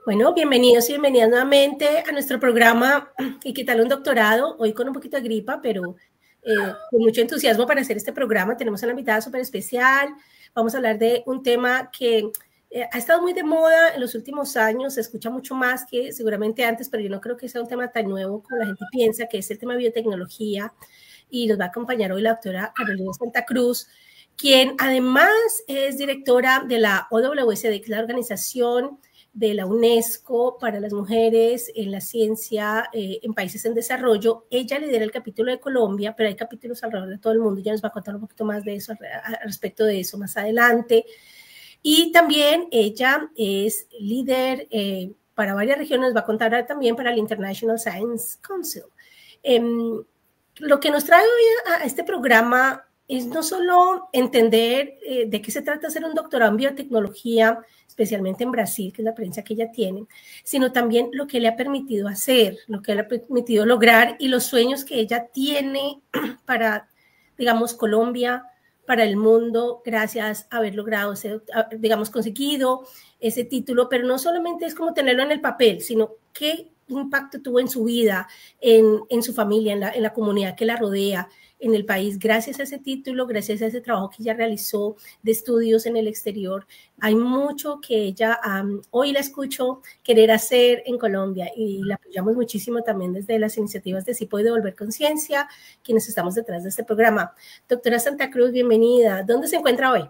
Bueno, bienvenidos y bienvenidas nuevamente a nuestro programa ¿Y qué tal un doctorado? Hoy con un poquito de gripa, pero con mucho entusiasmo para hacer este programa. Tenemos una invitada súper especial. Vamos a hablar de un tema que ha estado muy de moda en los últimos años, se escucha mucho más que seguramente antes, pero yo no creo que sea un tema tan nuevo como la gente piensa, que es el tema de biotecnología. Y nos va a acompañar hoy la doctora Carolina Santa Cruz, quien además es directora de la OWSD, que es la organización de la UNESCO para las mujeres en la ciencia en países en desarrollo. Ella lidera el capítulo de Colombia, pero hay capítulos alrededor de todo el mundo. Ya nos va a contar un poquito más de eso, respecto de eso más adelante. Y también ella es líder para varias regiones, va a contar también para el International Science Council. Lo que nos trae hoy a este programa es no solo entender de qué se trata hacer un doctorado en biotecnología, especialmente en Brasil, que es la experiencia que ella tiene, sino también lo que le ha permitido hacer, lo que le ha permitido lograr y los sueños que ella tiene para, digamos, Colombia, para el mundo, gracias a haber logrado, digamos, conseguido ese título, pero no solamente es como tenerlo en el papel, sino qué impacto tuvo en su vida, en su familia, en la comunidad que la rodea, en el país, gracias a ese título, gracias a ese trabajo que ella realizó de estudios en el exterior. Hay mucho que ella hoy la escucho querer hacer en Colombia y la apoyamos muchísimo también desde las iniciativas de SIPO y Devolver Conciencia, quienes estamos detrás de este programa. Doctora Santa Cruz, bienvenida. ¿Dónde se encuentra hoy?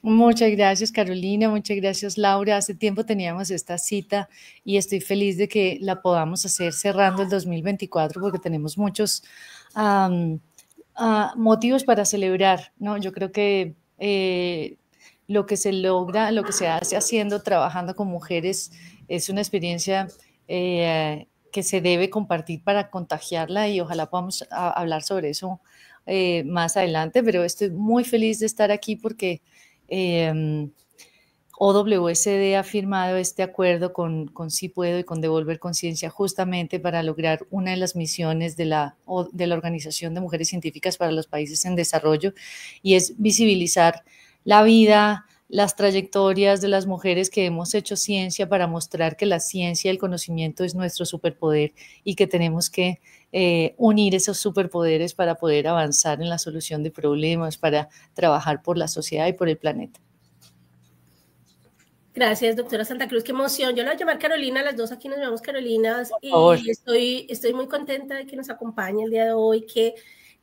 Muchas gracias, Carolina. Muchas gracias, Laura. Hace tiempo teníamos esta cita y estoy feliz de que la podamos hacer cerrando el 2024 porque tenemos muchos motivos para celebrar, ¿no? Yo creo que lo que se logra, lo que se hace haciendo, trabajando con mujeres, es una experiencia que se debe compartir para contagiarla y ojalá podamos hablar sobre eso más adelante, pero estoy muy feliz de estar aquí porque OWSD ha firmado este acuerdo con Sí Puedo y con Devolver Conciencia justamente para lograr una de las misiones de la Organización de Mujeres Científicas para los Países en Desarrollo, y es visibilizar la vida, las trayectorias de las mujeres que hemos hecho ciencia para mostrar que la ciencia y el conocimiento es nuestro superpoder y que tenemos que unir esos superpoderes para poder avanzar en la solución de problemas, para trabajar por la sociedad y por el planeta. Gracias, doctora Santa Cruz, qué emoción. Yo la voy a llamar Carolina, las dos aquí nos llamamos Carolinas y estoy muy contenta de que nos acompañe el día de hoy, que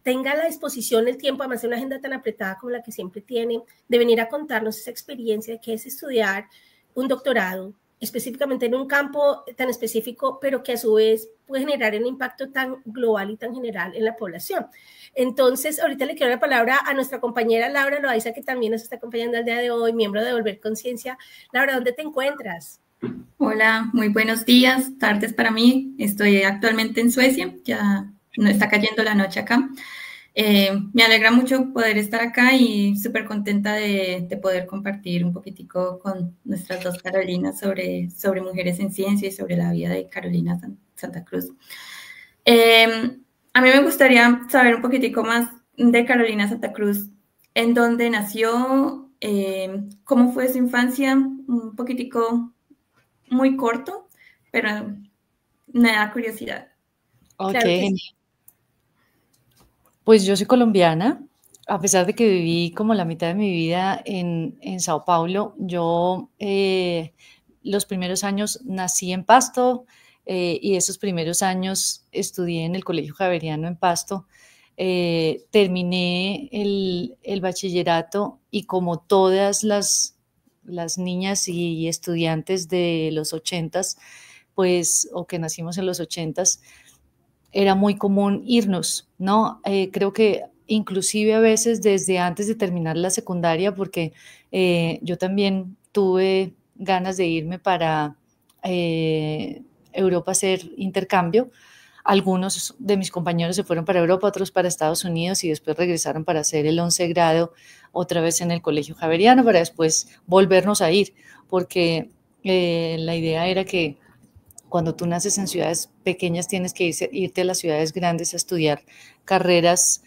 tenga la disposición, el tiempo, además de una agenda tan apretada como la que siempre tiene, de venir a contarnos esa experiencia de que es estudiar un doctorado, específicamente en un campo tan específico, pero que a su vez puede generar un impacto tan global y tan general en la población. Entonces, ahorita le quiero la palabra a nuestra compañera Laura Loaiza, que también nos está acompañando el día de hoy, miembro de Devolver Conciencia. Laura, ¿dónde te encuentras? Hola, muy buenos días, tardes para mí. Estoy actualmente en Suecia, ya no está cayendo la noche acá. Me alegra mucho poder estar acá y súper contenta de poder compartir un poquitico con nuestras dos Carolinas sobre mujeres en ciencia y sobre la vida de Carolina Santa Cruz. A mí me gustaría saber un poquitico más de Carolina Santa Cruz, en dónde nació, cómo fue su infancia, un poquitico muy corto, pero me da curiosidad. Ok, claro que sí. Pues yo soy colombiana, a pesar de que viví como la mitad de mi vida en Sao Paulo. Yo los primeros años nací en Pasto y esos primeros años estudié en el Colegio Javeriano en Pasto. Terminé el bachillerato y como todas las niñas y estudiantes de los 80s, pues, o que nacimos en los 80s, era muy común irnos, ¿no? Creo que inclusive a veces desde antes de terminar la secundaria, porque yo también tuve ganas de irme para Europa a hacer intercambio. Algunos de mis compañeros se fueron para Europa, otros para Estados Unidos y después regresaron para hacer el 11 grado otra vez en el Colegio Javeriano para después volvernos a ir, porque la idea era que cuando tú naces en ciudades pequeñas tienes que irte a las ciudades grandes a estudiar carreras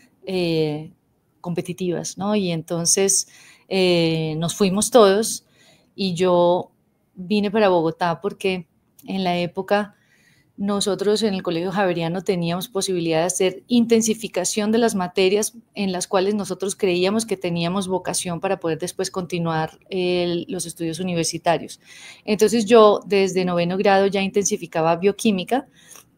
competitivas, ¿no? Y entonces nos fuimos todos y yo vine para Bogotá porque en la época nosotros en el Colegio Javeriano teníamos posibilidad de hacer intensificación de las materias en las cuales nosotros creíamos que teníamos vocación para poder después continuar los estudios universitarios. Entonces yo desde 9º grado ya intensificaba bioquímica,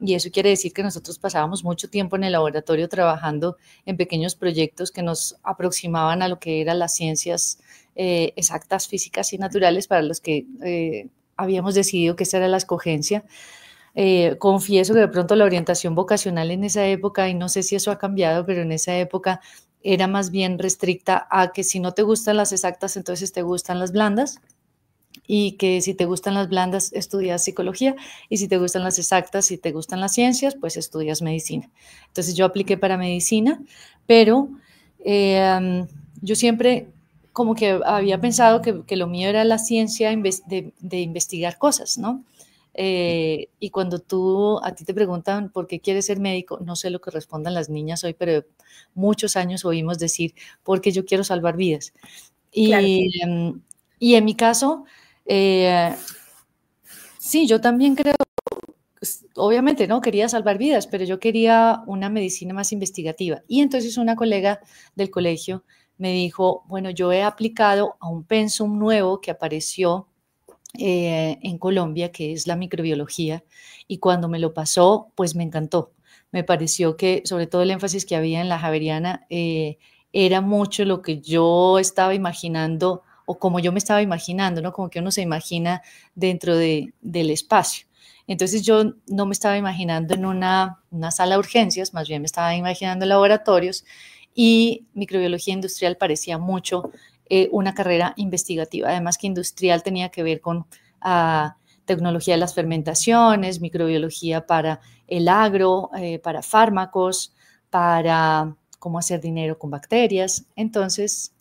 y eso quiere decir que nosotros pasábamos mucho tiempo en el laboratorio trabajando en pequeños proyectos que nos aproximaban a lo que eran las ciencias exactas, físicas y naturales, para los que habíamos decidido que esa era la escogencia. Confieso que de pronto la orientación vocacional en esa época, y no sé si eso ha cambiado, pero en esa época era más bien restricta a que si no te gustan las exactas, entonces te gustan las blandas, y que si te gustan las blandas, estudias psicología, y si te gustan las exactas, si te gustan las ciencias, pues estudias medicina. Entonces yo apliqué para medicina, pero yo siempre como que había pensado que lo mío era la ciencia de investigar cosas, ¿no? Y cuando a ti te preguntan por qué quieres ser médico, no sé lo que respondan las niñas hoy, pero muchos años oímos decir, porque yo quiero salvar vidas. Claro. Y en mi caso, sí, yo también creo, pues, obviamente, ¿no? Quería salvar vidas, pero yo quería una medicina más investigativa. Y entonces una colega del colegio me dijo, bueno, yo he aplicado a un pensum nuevo que apareció en Colombia, que es la microbiología, y cuando me lo pasó, pues me encantó. Me pareció que, sobre todo el énfasis que había en la Javeriana, era mucho lo que yo estaba imaginando, o como yo me estaba imaginando, ¿no? Como que uno se imagina dentro del espacio. Entonces yo no me estaba imaginando en una sala de urgencias, más bien me estaba imaginando en laboratorios, y microbiología industrial parecía mucho una carrera investigativa. Además que industrial tenía que ver con tecnología de las fermentaciones, microbiología para el agro, para fármacos, para cómo hacer dinero con bacterias. Entonces,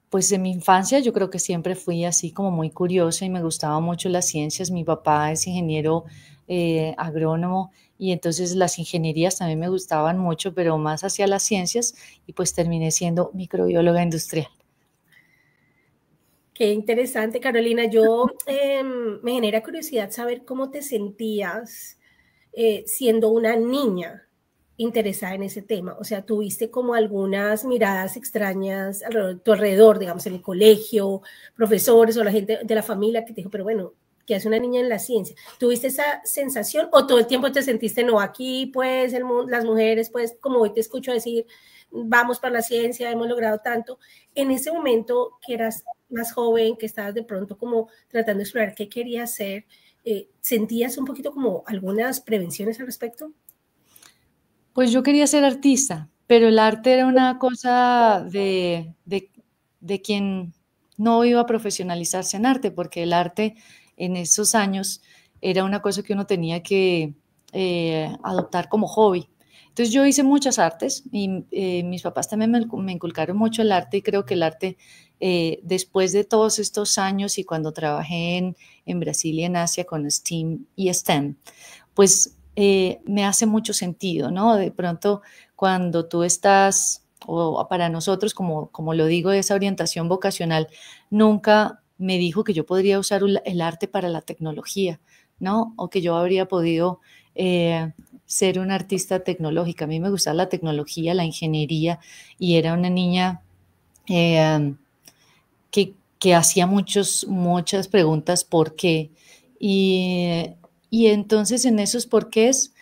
pues en mi infancia yo creo que siempre fui así como muy curiosa y me gustaban mucho las ciencias. Mi papá es ingeniero agrónomo, y entonces las ingenierías también me gustaban mucho, pero más hacia las ciencias, y pues terminé siendo microbióloga industrial. Qué interesante, Carolina. Me genera curiosidad saber cómo te sentías siendo una niña interesada en ese tema. O sea, tuviste como algunas miradas extrañas alrededor, tu alrededor, digamos, en el colegio, profesores o la gente de la familia que te dijo, pero bueno, ¿qué hace una niña en la ciencia? ¿Tuviste esa sensación o todo el tiempo te sentiste, no, aquí pues las mujeres, pues como hoy te escucho decir, vamos para la ciencia, hemos logrado tanto? En ese momento que eras más joven, que estabas de pronto como tratando de explorar qué querías hacer, ¿sentías un poquito como algunas prevenciones al respecto? Pues yo quería ser artista, pero el arte era una cosa de quien no iba a profesionalizarse en arte, porque el arte en esos años era una cosa que uno tenía que adoptar como hobby. Entonces yo hice muchas artes, y mis papás también me inculcaron mucho el arte, y creo que el arte, después de todos estos años y cuando trabajé en Brasil y en Asia con STEAM y STEM, pues me hace mucho sentido, ¿no? De pronto cuando tú estás, o para nosotros, como lo digo, esa orientación vocacional nunca me dijo que yo podría usar el arte para la tecnología, ¿no? O que yo habría podido ser una artista tecnológica. A mí me gustaba la tecnología, la ingeniería, y era una niña que hacía muchas preguntas, ¿por qué? Y entonces en esos porqués,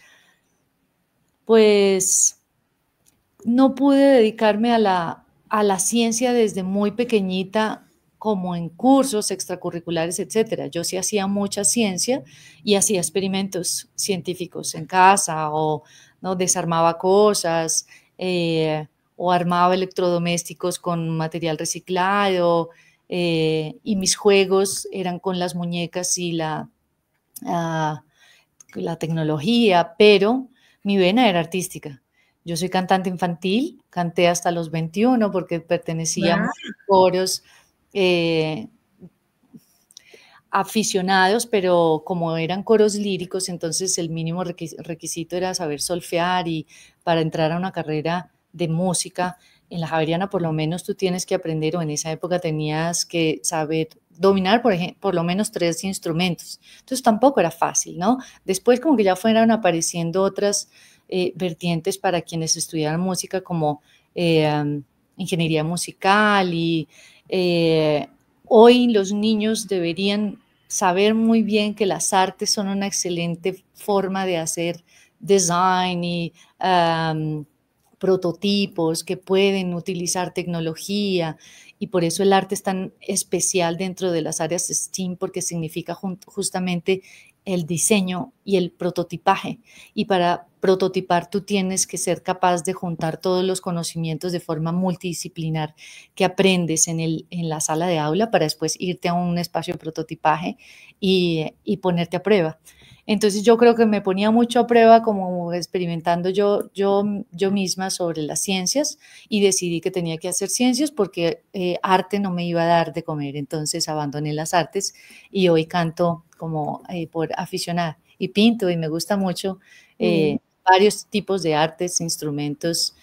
pues no pude dedicarme a la ciencia desde muy pequeñita, como en cursos extracurriculares, etcétera. Yo sí hacía mucha ciencia y hacía experimentos científicos en casa, o ¿no? Desarmaba cosas, o armaba electrodomésticos con material reciclado, y mis juegos eran con las muñecas y la tecnología, pero mi vena era artística. Yo soy cantante infantil, canté hasta los 21 porque pertenecía a coros aficionados, pero como eran coros líricos, entonces el mínimo requisito era saber solfear, y para entrar a una carrera de música en la Javeriana por lo menos tú tienes que aprender, o en esa época tenías que saber dominar, por lo menos 3 instrumentos. Entonces tampoco era fácil, ¿no? Después como que ya fueron apareciendo otras vertientes para quienes estudiaran música, como ingeniería musical, y hoy los niños deberían saber muy bien que las artes son una excelente forma de hacer design y prototipos, que pueden utilizar tecnología, y por eso el arte es tan especial dentro de las áreas STEAM, porque significa justamente el diseño y el prototipaje, y para prototipar tú tienes que ser capaz de juntar todos los conocimientos de forma multidisciplinar que aprendes en la sala de aula para después irte a un espacio de prototipaje y ponerte a prueba. Entonces yo creo que me ponía mucho a prueba como experimentando yo misma sobre las ciencias, y decidí que tenía que hacer ciencias porque arte no me iba a dar de comer. Entonces abandoné las artes y hoy canto como por aficionada, y pinto, y me gusta mucho varios tipos de artes, instrumentos.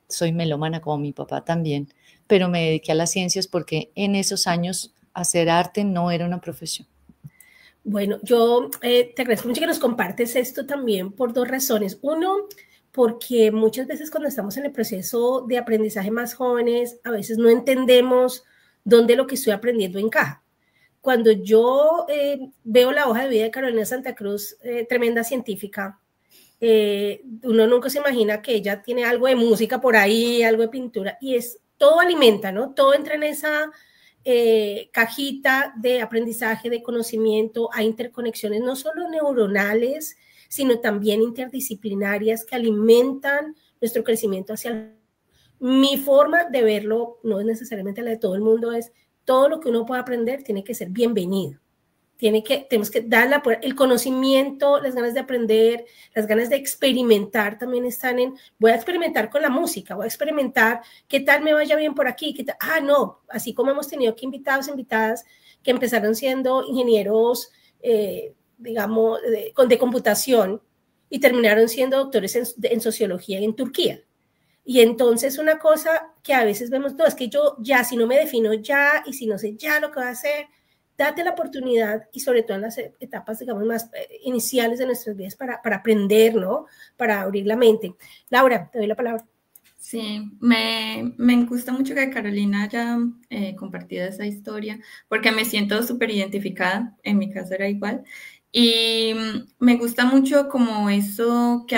Soy melómana como mi papá también, pero me dediqué a las ciencias porque en esos años hacer arte no era una profesión. Bueno, yo te agradezco mucho que nos compartes esto también por 2 razones. Uno, porque muchas veces cuando estamos en el proceso de aprendizaje más jóvenes, a veces no entendemos dónde lo que estoy aprendiendo encaja. Cuando yo veo la hoja de vida de Carolina Santa Cruz, tremenda científica, uno nunca se imagina que ella tiene algo de música por ahí, algo de pintura, y todo alimenta, ¿no? Todo entra en esa cajita de aprendizaje, de conocimiento. Hay interconexiones no solo neuronales, sino también interdisciplinarias que alimentan nuestro crecimiento hacia mi forma de verlo, no es necesariamente la de todo el mundo, es todo lo que uno pueda aprender tiene que ser bienvenido. Tenemos que dar el conocimiento, las ganas de aprender, las ganas de experimentar también están en, voy a experimentar con la música, voy a experimentar qué tal me vaya bien por aquí, qué tal, no, así como hemos tenido que invitadas que empezaron siendo ingenieros, digamos, de computación, y terminaron siendo doctores en sociología en Turquía. Y entonces una cosa que a veces vemos, no, es que yo ya, si no me defino ya, y si no sé ya lo que voy a hacer, date la oportunidad, y sobre todo en las etapas, digamos, más iniciales de nuestras vidas, para aprender, ¿no? Para abrir la mente. Laura, te doy la palabra. Sí, me gusta mucho que Carolina haya compartido esa historia, porque me siento súper identificada, en mi caso era igual, y me gusta mucho como eso que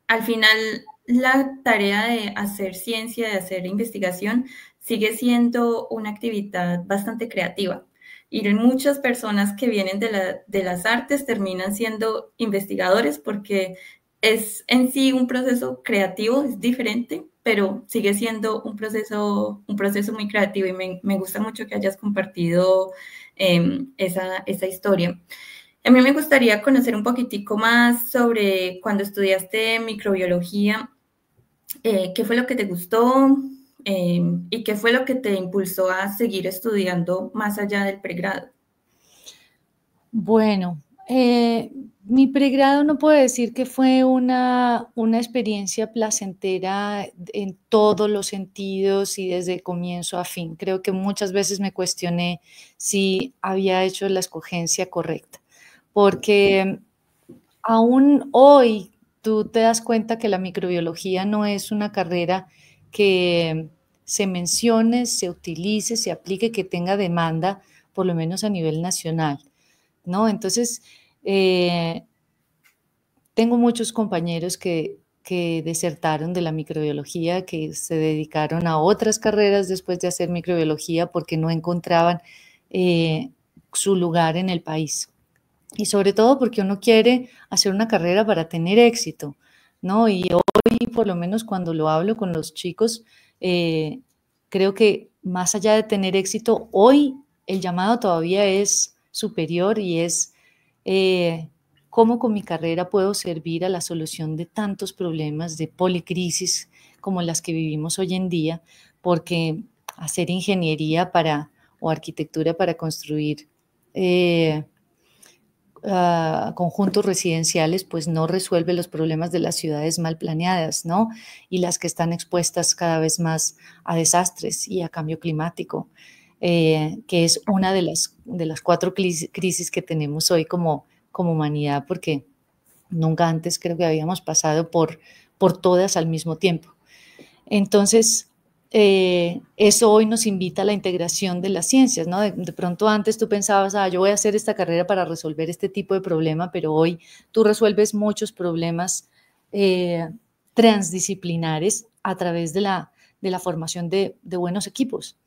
al final la tarea de hacer ciencia, de hacer investigación, sigue siendo una actividad bastante creativa. Y muchas personas que vienen de las artes terminan siendo investigadores, porque es en sí un proceso creativo, es diferente, pero sigue siendo un proceso muy creativo, y me gusta mucho que hayas compartido esa historia. A mí me gustaría conocer un poquitico más sobre cuando estudiaste microbiología, qué fue lo que te gustó y qué fue lo que te impulsó a seguir estudiando más allá del pregrado. Bueno, mi pregrado no puedo decir que fue una experiencia placentera en todos los sentidos y desde comienzo a fin. Creo que muchas veces me cuestioné si había hecho la escogencia correcta, porque aún hoy tú te das cuenta que la microbiología no es una carrera que se mencione, se utilice, se aplique, que tenga demanda, por lo menos a nivel nacional, ¿no? Entonces, tengo muchos compañeros que desertaron de la microbiología, que se dedicaron a otras carreras después de hacer microbiología porque no encontraban su lugar en el país. Y sobre todo porque uno quiere hacer una carrera para tener éxito, ¿no? Y hoy, por lo menos cuando lo hablo con los chicos, creo que más allá de tener éxito, hoy el llamado todavía es superior, y es cómo con mi carrera puedo servir a la solución de tantos problemas de policrisis como las que vivimos hoy en día, porque hacer ingeniería o arquitectura para construir conjuntos residenciales, pues no resuelve los problemas de las ciudades mal planeadas, ¿no? Y las que están expuestas cada vez más a desastres y a cambio climático. que es una de las 4 crisis que tenemos hoy como humanidad, porque nunca antes creo que habíamos pasado por todas al mismo tiempo. Entonces, eso hoy nos invita a la integración de las ciencias, ¿no? De pronto antes tú pensabas, yo voy a hacer esta carrera para resolver este tipo de problema, pero hoy tú resuelves muchos problemas transdisciplinares a través de la formación de buenos equipos.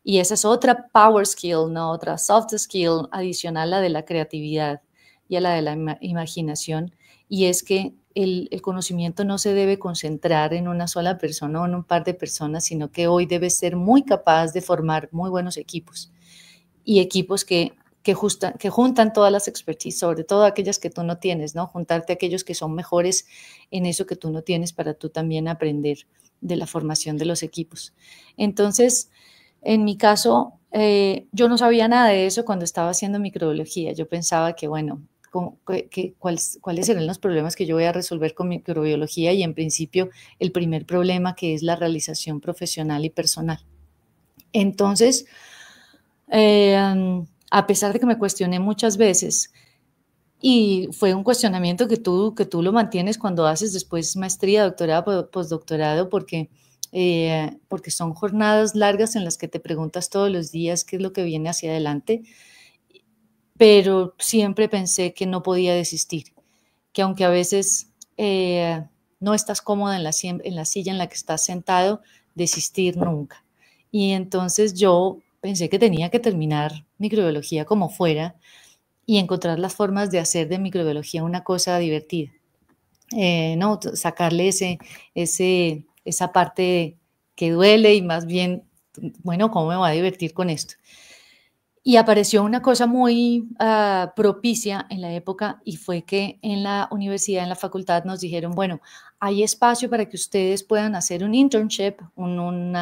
Y esa es otra power skill, ¿no? Otra soft skill adicional a la de la creatividad y a la de la imaginación, y es que el conocimiento no se debe concentrar en una sola persona o en un par de personas, sino que hoy debe ser muy capaz de formar muy buenos equipos, y equipos que juntan todas las expertise, sobre todo aquellas que tú no tienes, ¿no? Juntarte a aquellos que son mejores en eso que tú no tienes para tú también aprender de la formación de los equipos. Entonces, en mi caso, yo no sabía nada de eso cuando estaba haciendo microbiología. Yo pensaba que, bueno, ¿cuáles serán los problemas que yo voy a resolver con microbiología? Y en principio, el primer problema, que es la realización profesional y personal. Entonces, a pesar de que me cuestioné muchas veces, y fue un cuestionamiento que tú lo mantienes cuando haces después maestría, doctorado, postdoctorado, porque son jornadas largas en las que te preguntas todos los días qué es lo que viene hacia adelante, pero siempre pensé que no podía desistir, que aunque a veces no estás cómoda en la silla en la que estás sentado, desistir nunca. Y entonces yo pensé que tenía que terminar microbiología como fuera y encontrar las formas de hacer de microbiología una cosa divertida, ¿no? Sacarle esa parte que duele y más bien, bueno, ¿cómo me voy a divertir con esto? Y apareció una cosa muy propicia en la época, y fue que en la universidad, en la facultad, nos dijeron, bueno, hay espacio para que ustedes puedan hacer un internship, un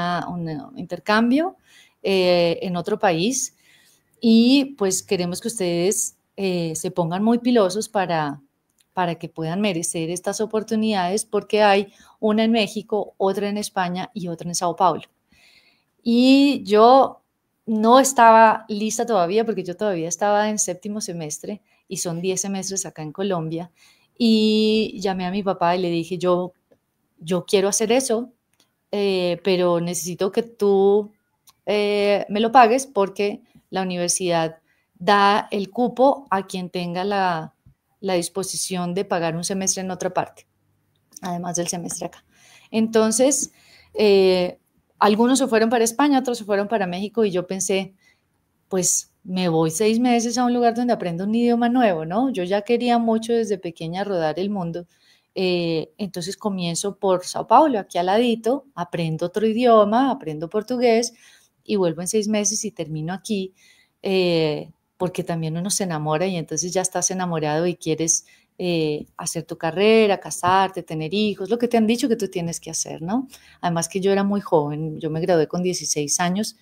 intercambio en otro país, y pues queremos que ustedes se pongan muy pilosos para que puedan merecer estas oportunidades, porque hay una en México, otra en España y otra en Sao Paulo. Y yo no estaba lista todavía, porque yo todavía estaba en 7º semestre y son 10 semestres acá en Colombia, y llamé a mi papá y le dije, yo quiero hacer eso, pero necesito que tú me lo pagues, porque la universidad da el cupo a quien tenga la disposición de pagar un semestre en otra parte, además del semestre acá. Entonces, algunos se fueron para España, otros se fueron para México, y yo pensé, pues me voy 6 meses a un lugar donde aprendo un idioma nuevo, ¿no? Yo ya quería mucho desde pequeña rodar el mundo. Entonces comienzo por Sao Paulo, aquí al ladito, aprendo otro idioma, aprendo portugués, y vuelvo en 6 meses y termino aquí, porque también uno se enamora, y entonces ya estás enamorado y quieres hacer tu carrera, casarte, tener hijos, lo que te han dicho que tú tienes que hacer, ¿no? Además que yo era muy joven, yo me gradué con 16 años,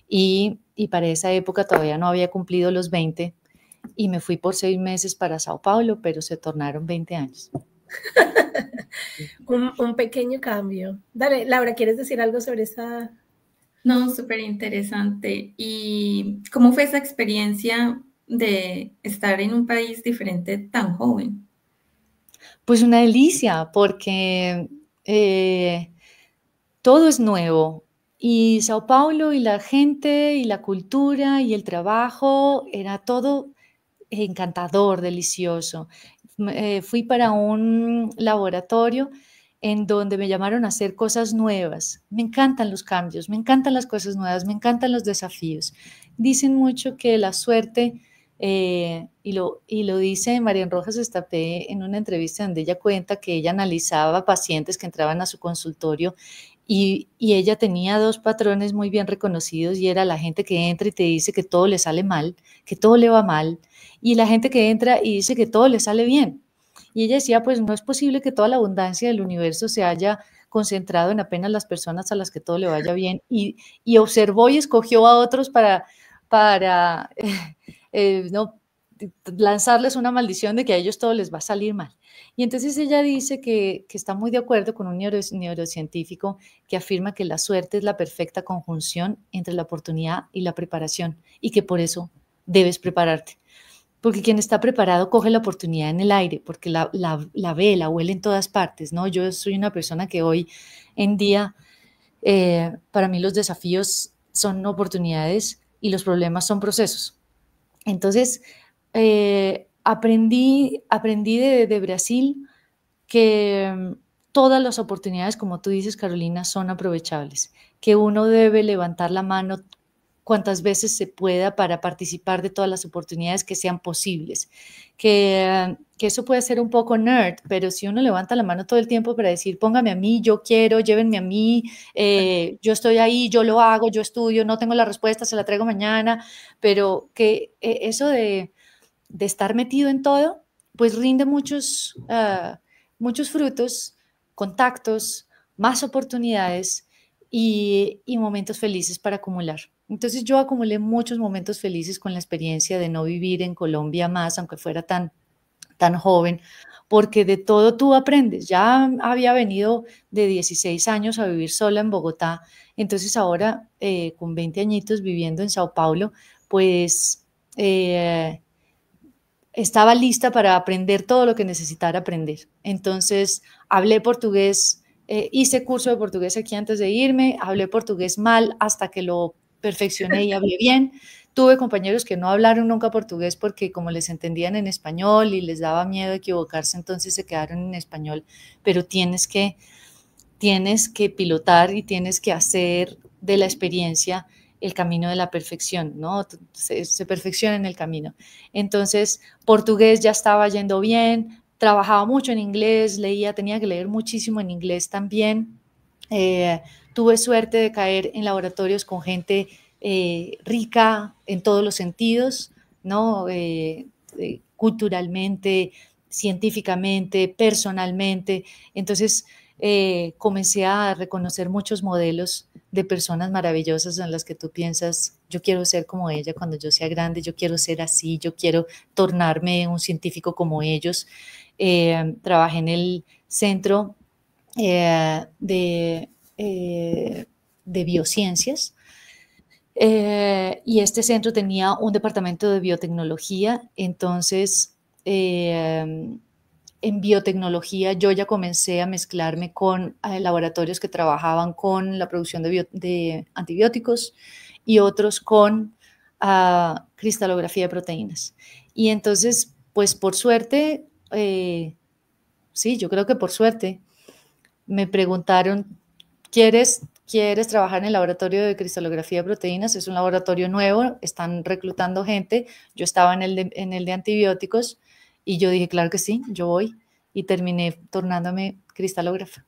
y para esa época todavía no había cumplido los 20, y me fui por 6 meses para Sao Paulo, pero se tornaron 20 años. Un pequeño cambio. Dale, Laura, ¿quieres decir algo sobre esa? No, súper interesante. ¿Y cómo fue esa experiencia de estar en un país diferente tan joven? Pues una delicia, porque todo es nuevo, y Sao Paulo y la gente y la cultura y el trabajo era todo encantador, delicioso. Fui para un laboratorio en donde me llamaron a hacer cosas nuevas. Me encantan los cambios, me encantan las cosas nuevas, me encantan los desafíos. Dicen mucho que la suerte, y lo dice Marian Rojas Estapé en una entrevista donde ella cuenta que ella analizaba pacientes que entraban a su consultorio, y ella tenía 2 patrones muy bien reconocidos, y era la gente que entra y te dice que todo le sale mal, que todo le va mal, y la gente que entra y dice que todo le sale bien. Y ella decía, pues no es posible que toda la abundancia del universo se haya concentrado en apenas las personas a las que todo le vaya bien, y observó y escogió a otros para no, lanzarles una maldición de que a ellos todo les va a salir mal. Y entonces ella dice que está muy de acuerdo con un neurocientífico que afirma que la suerte es la perfecta conjunción entre la oportunidad y la preparación, y que por eso debes prepararte. Porque quien está preparado coge la oportunidad en el aire, porque la ve, la huele en todas partes, ¿no? Yo soy una persona que hoy en día, para mí los desafíos son oportunidades y los problemas son procesos. Entonces, aprendí de Brasil que todas las oportunidades, como tú dices, Carolina, son aprovechables, que uno debe levantar la mano cuantas veces se pueda para participar de todas las oportunidades que sean posibles, que eso puede ser un poco nerd, pero si uno levanta la mano todo el tiempo para decir, póngame a mí, yo quiero, llévenme a mí, yo estoy ahí, yo lo hago, yo estudio, no tengo la respuesta, se la traigo mañana, pero que eso de estar metido en todo, pues rinde muchos frutos, contactos, más oportunidades y momentos felices para acumular. Entonces yo acumulé muchos momentos felices con la experiencia de no vivir en Colombia más, aunque fuera tan joven, porque de todo tú aprendes. Ya había venido de 16 años a vivir sola en Bogotá, entonces ahora con 20 añitos viviendo en Sao Paulo, pues estaba lista para aprender todo lo que necesitara aprender. Entonces hablé portugués, hice curso de portugués aquí antes de irme, hablé portugués mal hasta que lo perfeccioné y hablé bien. Tuve compañeros que no hablaron nunca portugués porque como les entendían en español y les daba miedo equivocarse, entonces se quedaron en español, pero tienes que pilotar y tienes que hacer de la experiencia el camino de la perfección, ¿no? Se perfecciona en el camino. Entonces, portugués ya estaba yendo bien, trabajaba mucho en inglés, tenía que leer muchísimo en inglés también. Tuve suerte de caer en laboratorios con gente rica en todos los sentidos, ¿no? Culturalmente, científicamente, personalmente. Entonces, comencé a reconocer muchos modelos de personas maravillosas en las que tú piensas, yo quiero ser como ella cuando yo sea grande, yo quiero ser así, yo quiero tornarme un científico como ellos. Trabajé en el centro de biociencias, y este centro tenía un departamento de biotecnología, entonces en biotecnología yo ya comencé a mezclarme con laboratorios que trabajaban con la producción de antibióticos y otros con cristalografía de proteínas. Y entonces, pues por suerte, sí, yo creo que por suerte, me preguntaron, ¿quieres trabajar en el laboratorio de cristalografía de proteínas? Es un laboratorio nuevo, están reclutando gente. Yo estaba en el de antibióticos y yo dije, claro que sí, yo voy, y terminé tornándome cristalógrafa.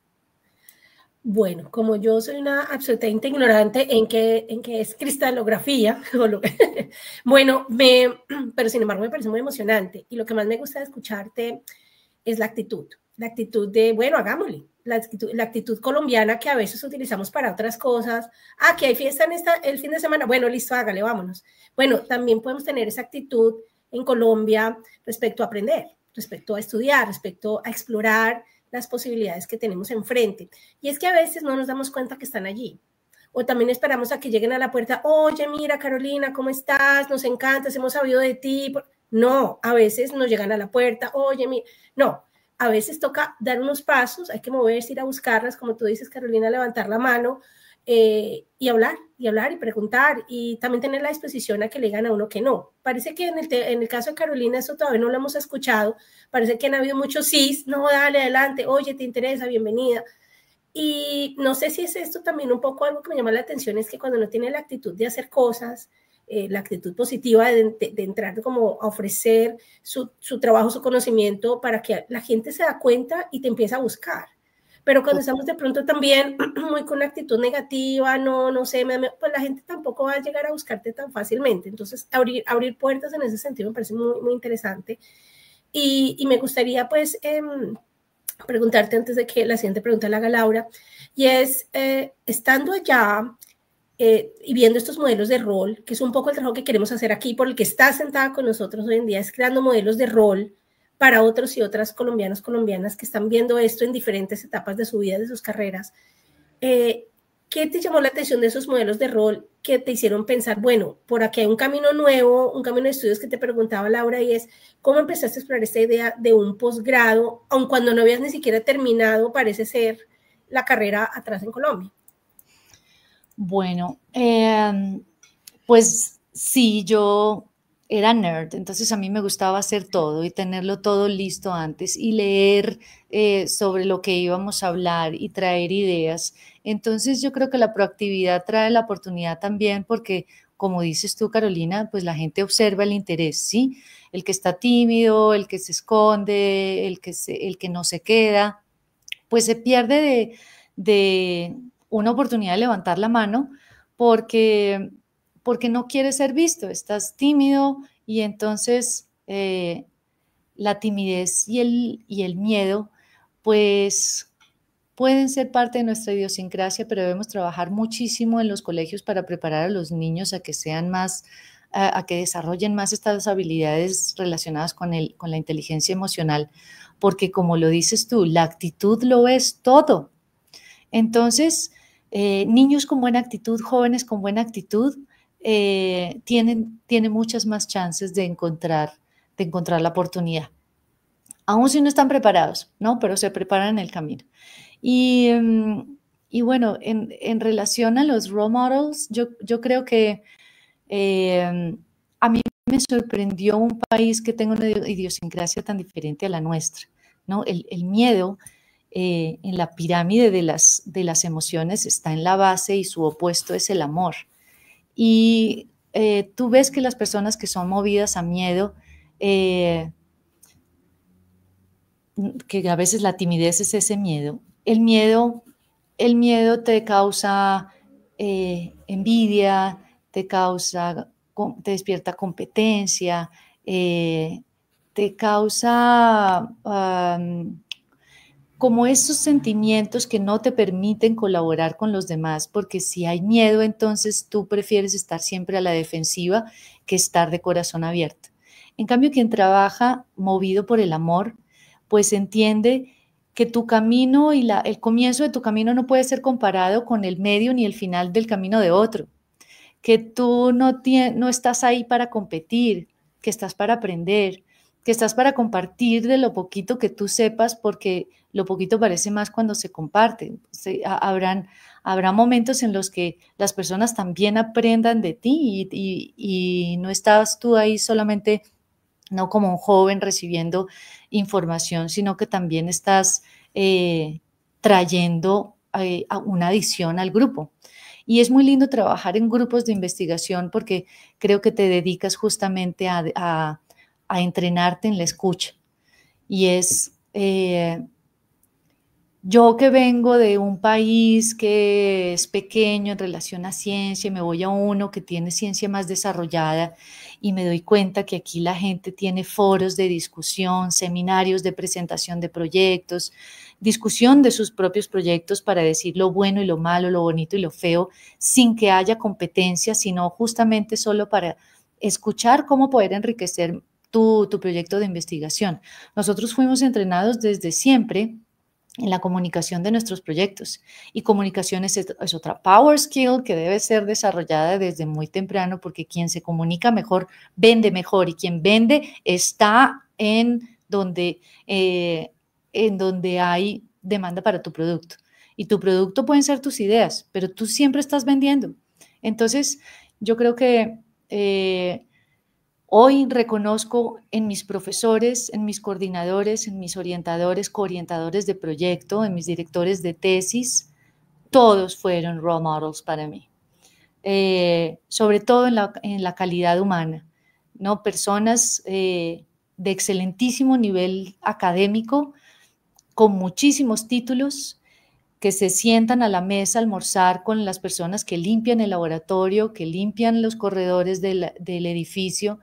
Bueno, como yo soy una absolutamente ignorante en qué es cristalografía, bueno, pero sin embargo me parece muy emocionante, y lo que más me gusta de escucharte es la actitud de, bueno, hagámosle, la actitud colombiana que a veces utilizamos para otras cosas. Que hay fiesta el fin de semana, bueno, listo, hágale, vámonos. Bueno, también podemos tener esa actitud en Colombia respecto a aprender, respecto a estudiar, respecto a explorar las posibilidades que tenemos enfrente. Y es que a veces no nos damos cuenta que están allí. O también esperamos a que lleguen a la puerta, oye, mira, Carolina, ¿cómo estás? Nos encantas, hemos sabido de ti. No, a veces nos llegan a la puerta, oye, mira, no, a veces toca dar unos pasos, hay que moverse, ir a buscarlas, como tú dices, Carolina, levantar la mano y hablar y preguntar, y también tener la disposición a que le digan a uno que no. Parece que en el caso de Carolina eso todavía no lo hemos escuchado, parece que han habido muchos sís, no, dale, adelante, oye, te interesa, bienvenida. Y no sé si es esto también un poco algo que me llama la atención, es que cuando uno tiene la actitud de hacer cosas, la actitud positiva de entrar como a ofrecer su trabajo, su conocimiento, para que la gente se da cuenta y te empieza a buscar. Pero cuando estamos de pronto también muy con una actitud negativa, no sé, pues la gente tampoco va a llegar a buscarte tan fácilmente. Entonces, abrir puertas en ese sentido me parece muy, muy interesante. Y me gustaría, pues, preguntarte antes de que la siguiente pregunta la haga Laura, y es, estando allá, y viendo estos modelos de rol, que es un poco el trabajo que queremos hacer aquí, por el que está sentada con nosotros hoy en día, es creando modelos de rol para otros y otras colombianos, colombianas que están viendo esto en diferentes etapas de su vida, de sus carreras. ¿Qué te llamó la atención de esos modelos de rol que te hicieron pensar, bueno, por aquí hay un camino nuevo, un camino de estudios que te preguntaba Laura, y es, ¿cómo empezaste a explorar esta idea de un posgrado, aun cuando no habías ni siquiera terminado, parece ser, la carrera atrás en Colombia? Bueno, pues sí, yo era nerd, entonces a mí me gustaba hacer todo y tenerlo todo listo antes y leer sobre lo que íbamos a hablar y traer ideas. Entonces yo creo que la proactividad trae la oportunidad también porque, como dices tú, Carolina, pues la gente observa el interés, ¿sí? El que está tímido, el que se esconde, el que no se queda, pues se pierde de una oportunidad de levantar la mano porque no quieres ser visto, estás tímido y entonces la timidez y el miedo pues pueden ser parte de nuestra idiosincrasia, pero debemos trabajar muchísimo en los colegios para preparar a los niños a que sean más, a que desarrollen más estas habilidades relacionadas con la inteligencia emocional, porque como lo dices tú, la actitud lo es todo. Entonces, niños con buena actitud, jóvenes con buena actitud, tienen muchas más chances de encontrar la oportunidad. Aún si no están preparados, ¿no? Pero se preparan en el camino. Y bueno, en relación a los role models, yo creo que a mí me sorprendió un país que tenga una idiosincrasia tan diferente a la nuestra, ¿no? El miedo en la pirámide de las emociones está en la base y su opuesto es el amor. Y tú ves que las personas que son movidas a miedo, que a veces la timidez es ese miedo, el miedo te causa envidia, te despierta competencia, te causa como esos sentimientos que no te permiten colaborar con los demás, porque si hay miedo, entonces tú prefieres estar siempre a la defensiva que estar de corazón abierto. En cambio, quien trabaja movido por el amor, pues entiende que tu camino y el comienzo de tu camino no puede ser comparado con el medio ni el final del camino de otro, que tú no estás ahí para competir, que estás para aprender, que estás para compartir de lo poquito que tú sepas, porque lo poquito parece más cuando se comparte. Habrá momentos en los que las personas también aprendan de ti y no estás tú ahí solamente, no como un joven recibiendo información, sino que también estás trayendo una adición al grupo. Y es muy lindo trabajar en grupos de investigación porque creo que te dedicas justamente a entrenarte en la escucha. Y es, yo que vengo de un país que es pequeño en relación a ciencia, me voy a uno que tiene ciencia más desarrollada y me doy cuenta que aquí la gente tiene foros de discusión, seminarios de presentación de proyectos, discusión de sus propios proyectos para decir lo bueno y lo malo, lo bonito y lo feo, sin que haya competencia, sino justamente solo para escuchar cómo poder enriquecer tu proyecto de investigación. Nosotros fuimos entrenados desde siempre en la comunicación de nuestros proyectos. Y comunicación es otra power skill que debe ser desarrollada desde muy temprano, porque quien se comunica mejor, vende mejor, y quien vende está en donde hay demanda para tu producto. Y tu producto pueden ser tus ideas, pero tú siempre estás vendiendo. Entonces, yo creo que hoy reconozco en mis profesores, en mis coordinadores, en mis orientadores, coorientadores de proyecto, en mis directores de tesis, todos fueron role models para mí, sobre todo en la calidad humana, ¿no? Personas de excelentísimo nivel académico, con muchísimos títulos, que se sientan a la mesa a almorzar con las personas que limpian el laboratorio, que limpian los corredores del edificio,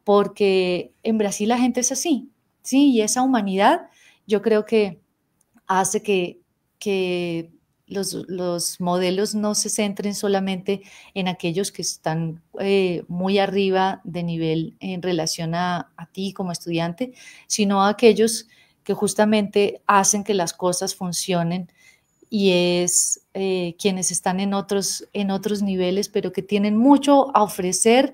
porque en Brasil la gente es así, ¿sí? Y esa humanidad yo creo que hace que los modelos no se centren solamente en aquellos que están muy arriba de nivel en relación a ti como estudiante, sino a aquellos que justamente hacen que las cosas funcionen, y es quienes están en otros niveles, pero que tienen mucho a ofrecer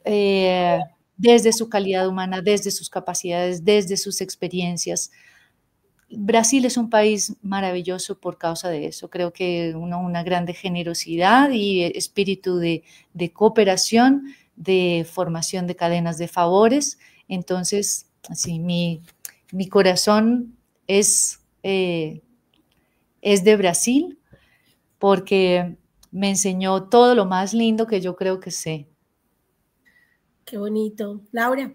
desde su calidad humana, desde sus capacidades, desde sus experiencias. Brasil es un país maravilloso por causa de eso. Creo que una grande generosidad y espíritu de cooperación, de formación de cadenas de favores. Entonces, así, mi corazón es de Brasil, porque me enseñó todo lo más lindo que yo creo que sé. Qué bonito. Laura.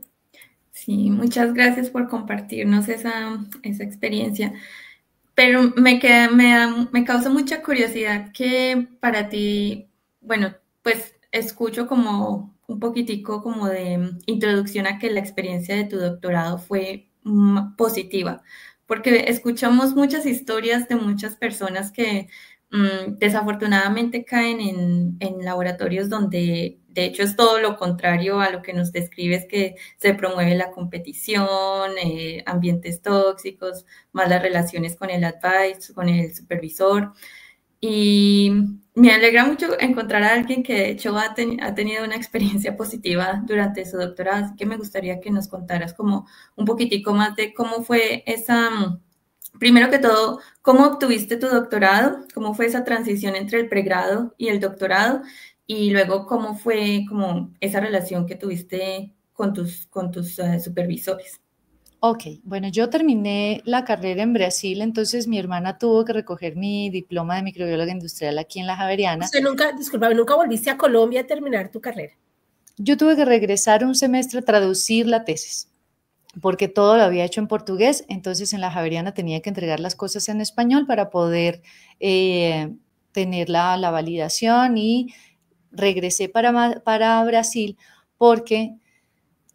Sí, muchas gracias por compartirnos esa experiencia. Pero me causa mucha curiosidad que para ti, bueno, pues escucho como un poquitico como de introducción a que la experiencia de tu doctorado fue positiva, porque escuchamos muchas historias de muchas personas que desafortunadamente caen en laboratorios donde de hecho es todo lo contrario a lo que nos describes, que se promueve la competición, ambientes tóxicos, malas relaciones con el advisor, con el supervisor. Y me alegra mucho encontrar a alguien que de hecho ha tenido una experiencia positiva durante su doctorado, así que me gustaría que nos contaras como un poquitico más de cómo fue esa, primero que todo, cómo obtuviste tu doctorado, cómo fue esa transición entre el pregrado y el doctorado, y luego cómo fue como esa relación que tuviste con tus supervisores. Ok, bueno, yo terminé la carrera en Brasil, entonces mi hermana tuvo que recoger mi diploma de microbióloga industrial aquí en la Javeriana. Usted nunca volviste a Colombia a terminar tu carrera. Yo tuve que regresar un semestre a traducir la tesis, porque todo lo había hecho en portugués, entonces en la Javeriana tenía que entregar las cosas en español para poder tener la validación, y regresé para Brasil porque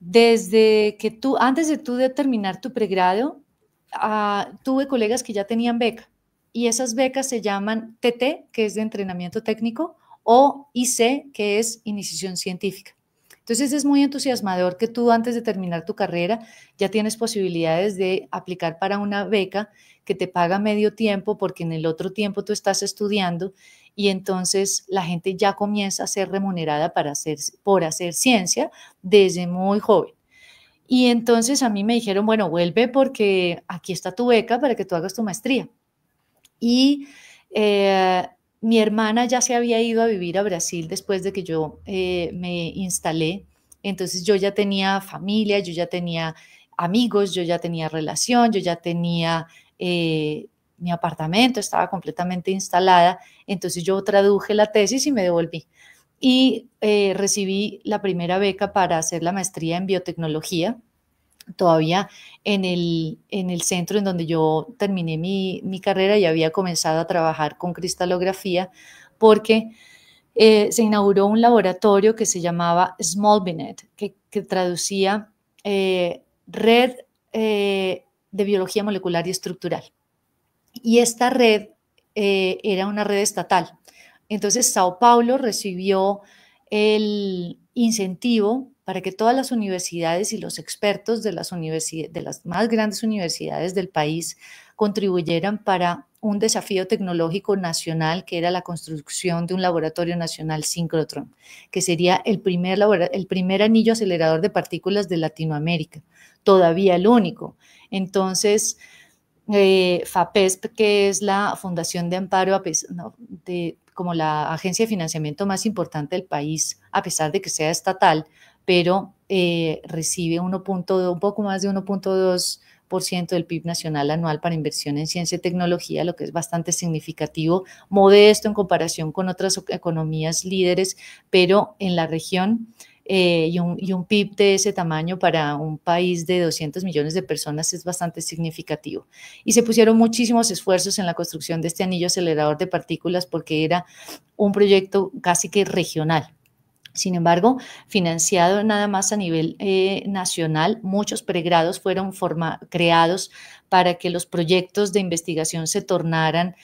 desde que antes de tú de terminar tu pregrado, tuve colegas que ya tenían beca, y esas becas se llaman TT, que es de entrenamiento técnico, o IC, que es iniciación científica. Entonces es muy entusiasmador que tú antes de terminar tu carrera ya tienes posibilidades de aplicar para una beca que te paga medio tiempo, porque en el otro tiempo tú estás estudiando, y entonces la gente ya comienza a ser remunerada por hacer ciencia desde muy joven. Y entonces a mí me dijeron, bueno, vuelve porque aquí está tu beca para que tú hagas tu maestría. Y mi hermana ya se había ido a vivir a Brasil después de que yo me instalé, entonces yo ya tenía familia, yo ya tenía amigos, yo ya tenía relación, yo ya tenía mi apartamento, estaba completamente instalada, entonces yo traduje la tesis y me devolví. Y recibí la primera beca para hacer la maestría en biotecnología, todavía en el centro en donde yo terminé mi carrera, y había comenzado a trabajar con cristalografía, porque se inauguró un laboratorio que se llamaba SmallBinet, que traducía red de biología molecular y estructural. Y esta red era una red estatal. Entonces, Sao Paulo recibió el incentivo para que todas las universidades y los expertos de las más grandes universidades del país contribuyeran para un desafío tecnológico nacional, que era la construcción de un laboratorio nacional síncrotron, que sería el primer anillo acelerador de partículas de Latinoamérica, todavía el único. Entonces, FAPESP, que es la Fundación de Amparo, como la agencia de financiamiento más importante del país, a pesar de que sea estatal, pero recibe un poco más de 1.2% del PIB nacional anual para inversión en ciencia y tecnología, lo que es bastante significativo, modesto en comparación con otras economías líderes, pero en la región, y un PIB de ese tamaño para un país de 200 millones de personas es bastante significativo. Y se pusieron muchísimos esfuerzos en la construcción de este anillo acelerador de partículas, porque era un proyecto casi que regional. Sin embargo, financiado nada más a nivel nacional, muchos pregrados fueron creados para que los proyectos de investigación se tornaran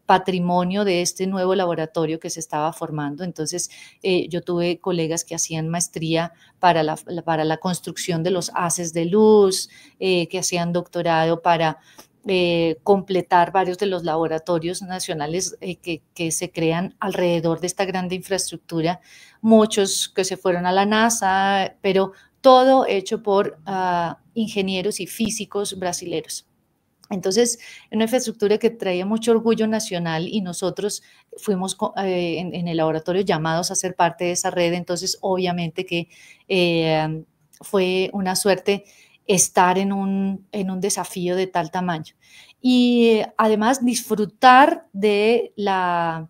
patrimonio de este nuevo laboratorio que se estaba formando. Entonces, yo tuve colegas que hacían maestría para la construcción de los haces de luz, que hacían doctorado para completar varios de los laboratorios nacionales que se crean alrededor de esta grande infraestructura, muchos que se fueron a la NASA, pero todo hecho por ingenieros y físicos brasileños. Entonces, una infraestructura que traía mucho orgullo nacional y nosotros fuimos en el laboratorio llamados a ser parte de esa red, entonces obviamente que fue una suerte estar en un desafío de tal tamaño. Y además disfrutar de la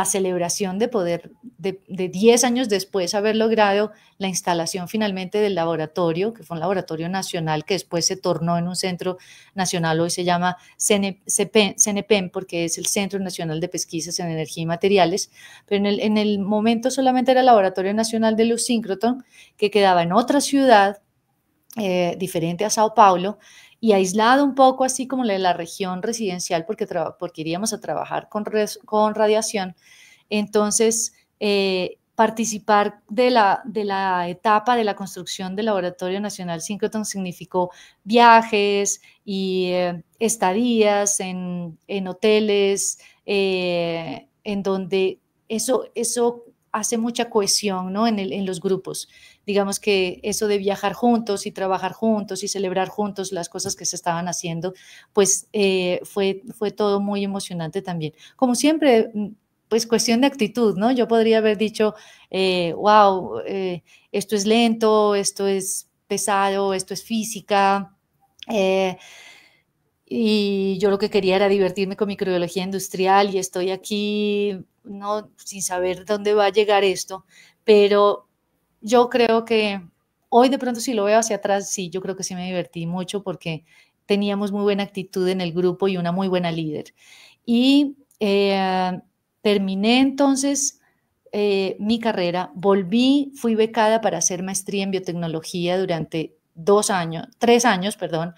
celebración de poder, de 10 años después, haber logrado la instalación finalmente del laboratorio, que fue un laboratorio nacional que después se tornó en un centro nacional, hoy se llama CNPEM, porque es el Centro Nacional de Pesquisas en Energía y Materiales, pero en el momento solamente era el Laboratorio Nacional de Luz Síncrotron, que quedaba en otra ciudad, diferente a Sao Paulo, y aislado un poco así como la región residencial porque iríamos a trabajar con radiación. Entonces, participar de la etapa de la construcción del Laboratorio Nacional Síncrotron significó viajes y estadías en hoteles, en donde eso hace mucha cohesión, ¿no? en los grupos. Digamos que eso de viajar juntos y trabajar juntos y celebrar juntos las cosas que se estaban haciendo, pues fue todo muy emocionante también. Como siempre, pues cuestión de actitud, ¿no? Yo podría haber dicho, wow, esto es lento, esto es pesado, esto es física, y yo lo que quería era divertirme con microbiología industrial y estoy aquí, no, sin saber dónde va a llegar esto, pero yo creo que hoy de pronto si lo veo hacia atrás, sí, yo creo que sí me divertí mucho porque teníamos muy buena actitud en el grupo y una muy buena líder. Y terminé entonces mi carrera, volví, fui becada para hacer maestría en biotecnología durante 3 años, perdón,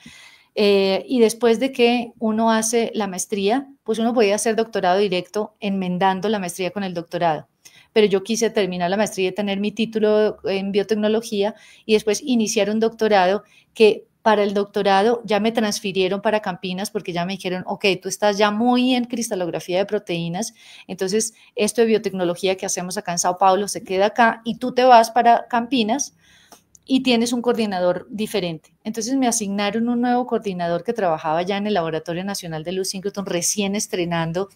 y después de que uno hace la maestría, pues uno podía hacer doctorado directo enmendando la maestría con el doctorado. Pero yo quise terminar la maestría y tener mi título en biotecnología y después iniciar un doctorado que para el doctorado ya me transfirieron para Campinas porque ya me dijeron, ok, tú estás ya muy en cristalografía de proteínas, entonces esto de biotecnología que hacemos acá en Sao Paulo se queda acá y tú te vas para Campinas y tienes un coordinador diferente. Entonces me asignaron un nuevo coordinador que trabajaba ya en el Laboratorio Nacional de Luz Síncrotron, recién estrenando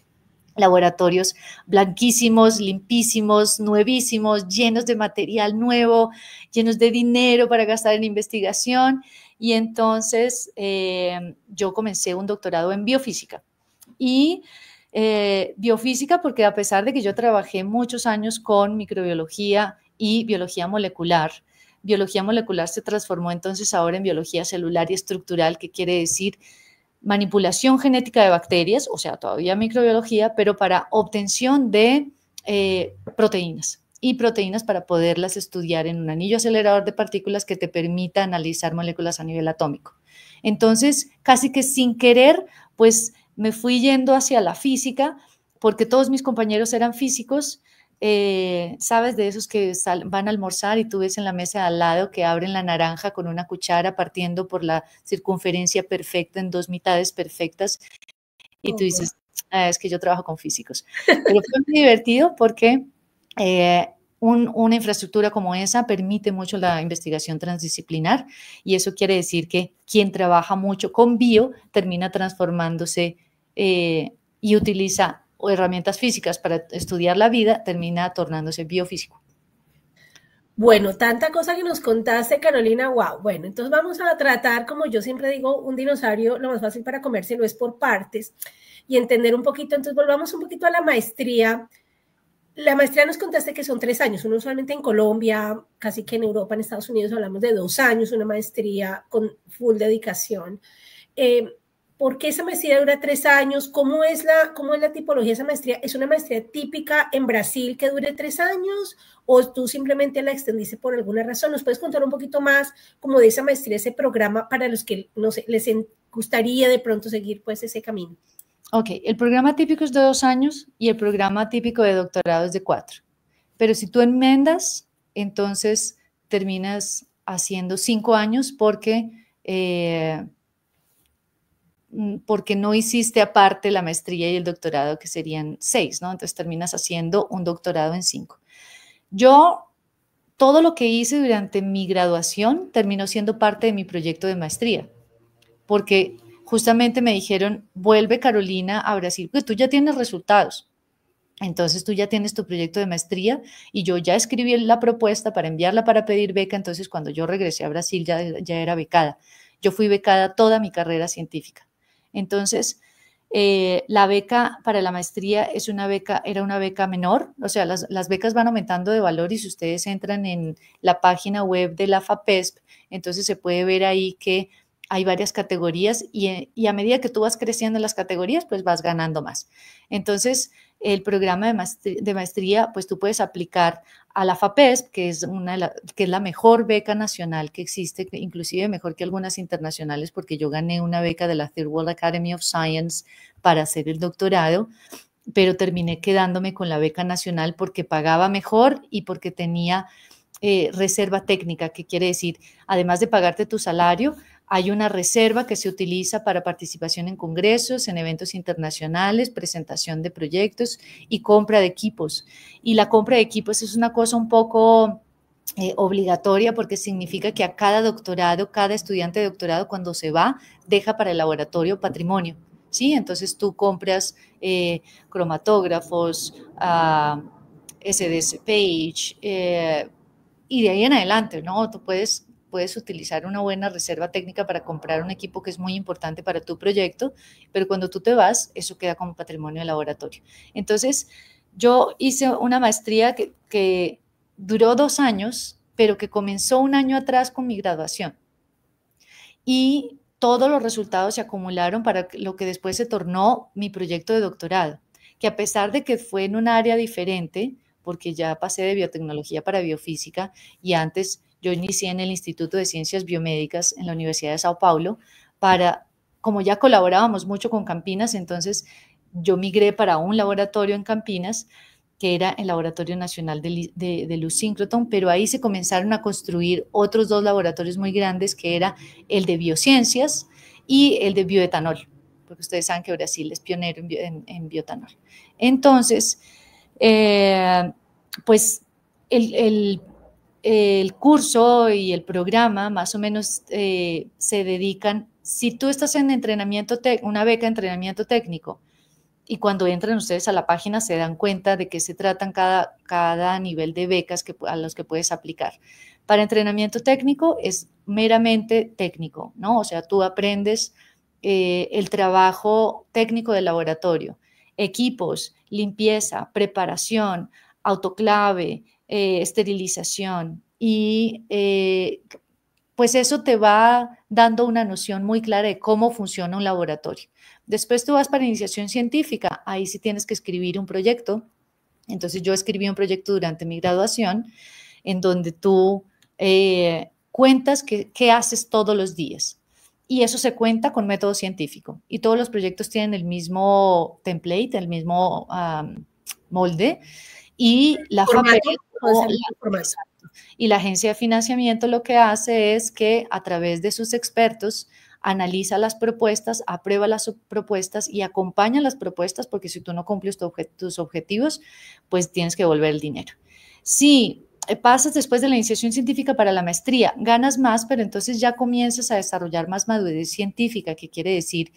laboratorios blanquísimos, limpísimos, nuevísimos, llenos de material nuevo, llenos de dinero para gastar en investigación. Y entonces yo comencé un doctorado en biofísica. Y biofísica porque a pesar de que yo trabajé muchos años con microbiología y biología molecular se transformó entonces ahora en biología celular y estructural, que quiere decir manipulación genética de bacterias, o sea, todavía microbiología, pero para obtención de proteínas y proteínas para poderlas estudiar en un anillo acelerador de partículas que te permita analizar moléculas a nivel atómico. Entonces, casi que sin querer, pues me fui yendo hacia la física porque todos mis compañeros eran físicos. ¿Sabes? De esos que van a almorzar y tú ves en la mesa de al lado que abren la naranja con una cuchara partiendo por la circunferencia perfecta en 2 mitades perfectas y tú dices, es que yo trabajo con físicos. Pero fue muy divertido porque una infraestructura como esa permite mucho la investigación transdisciplinar y eso quiere decir que quien trabaja mucho con bio termina transformándose y utiliza o herramientas físicas para estudiar la vida, termina tornándose biofísico. Bueno, tanta cosa que nos contaste, Carolina, wow. Bueno, entonces vamos a tratar, como yo siempre digo, un dinosaurio, lo más fácil para comérselo es por partes y entender un poquito. Entonces volvamos un poquito a la maestría. La maestría nos contaste que son 3 años, uno usualmente en Colombia, casi que en Europa, en Estados Unidos hablamos de 2 años, una maestría con full dedicación. ¿Por qué esa maestría dura 3 años? ¿Cómo es la tipología de esa maestría? ¿Es una maestría típica en Brasil que dure 3 años o tú simplemente la extendiste por alguna razón? ¿Nos puedes contar un poquito más como de esa maestría, ese programa para los que, no sé, les gustaría de pronto seguir pues ese camino? Ok, el programa típico es de 2 años y el programa típico de doctorado es de 4. Pero si tú enmendas, entonces terminas haciendo 5 años porque no hiciste aparte la maestría y el doctorado, que serían 6, ¿no? Entonces terminas haciendo un doctorado en 5. Yo, todo lo que hice durante mi graduación terminó siendo parte de mi proyecto de maestría, porque justamente me dijeron, vuelve Carolina a Brasil, porque tú ya tienes resultados. Entonces tú ya tienes tu proyecto de maestría y yo ya escribí la propuesta para enviarla para pedir beca. Entonces cuando yo regresé a Brasil ya era becada. Yo fui becada toda mi carrera científica. Entonces la beca para la maestría era una beca menor, o sea, las becas van aumentando de valor y si ustedes entran en la página web de la FAPESP, entonces se puede ver ahí que hay varias categorías y a medida que tú vas creciendo en las categorías, pues vas ganando más. Entonces, el programa de maestría, pues tú puedes aplicar a la FAPESP, que es la mejor beca nacional que existe, inclusive mejor que algunas internacionales, porque yo gané una beca de la Third World Academy of Science para hacer el doctorado, pero terminé quedándome con la beca nacional porque pagaba mejor y porque tenía reserva técnica, que quiere decir, además de pagarte tu salario, hay una reserva que se utiliza para participación en congresos, en eventos internacionales, presentación de proyectos y compra de equipos. Y la compra de equipos es una cosa un poco obligatoria porque significa que a cada doctorado, cada estudiante de doctorado cuando se va, deja para el laboratorio patrimonio. ¿Sí? Entonces tú compras cromatógrafos, SDSC Page, y de ahí en adelante, ¿no? Tú puedes utilizar una buena reserva técnica para comprar un equipo que es muy importante para tu proyecto, pero cuando tú te vas, eso queda como patrimonio del laboratorio. Entonces, yo hice una maestría que duró 2 años, pero que comenzó 1 año atrás con mi graduación. Y todos los resultados se acumularon para lo que después se tornó mi proyecto de doctorado, que a pesar de que fue en un área diferente, porque ya pasé de biotecnología para biofísica y antes yo inicié en el Instituto de Ciencias Biomédicas en la Universidad de Sao Paulo como ya colaborábamos mucho con Campinas, entonces yo migré para un laboratorio en Campinas, que era el Laboratorio Nacional de Luz Síncrotron, pero ahí se comenzaron a construir otros 2 laboratorios muy grandes, que era el de biociencias y el de bioetanol, porque ustedes saben que Brasil es pionero en bioetanol. Entonces, pues el curso y el programa más o menos se dedican, si tú estás en una beca de entrenamiento técnico, y cuando entran ustedes a la página se dan cuenta de qué se tratan cada nivel de becas a los que puedes aplicar. Para entrenamiento técnico es meramente técnico, ¿no? O sea, tú aprendes el trabajo técnico del laboratorio, equipos, limpieza, preparación, autoclave, esterilización y pues eso te va dando una noción muy clara de cómo funciona un laboratorio. Después tú vas para iniciación científica, ahí sí tienes que escribir un proyecto. Entonces yo escribí un proyecto durante mi graduación en donde tú cuentas qué haces todos los días. Y eso se cuenta con método científico. Y todos los proyectos tienen el mismo template, el mismo molde. Y la y la agencia de financiamiento lo que hace es que a través de sus expertos analiza las propuestas, aprueba las propuestas y acompaña las propuestas, porque si tú no cumples tus objetivos, pues tienes que devolver el dinero. Si pasas después de la iniciación científica para la maestría, ganas más, pero entonces ya comienzas a desarrollar más madurez científica, que quiere decir,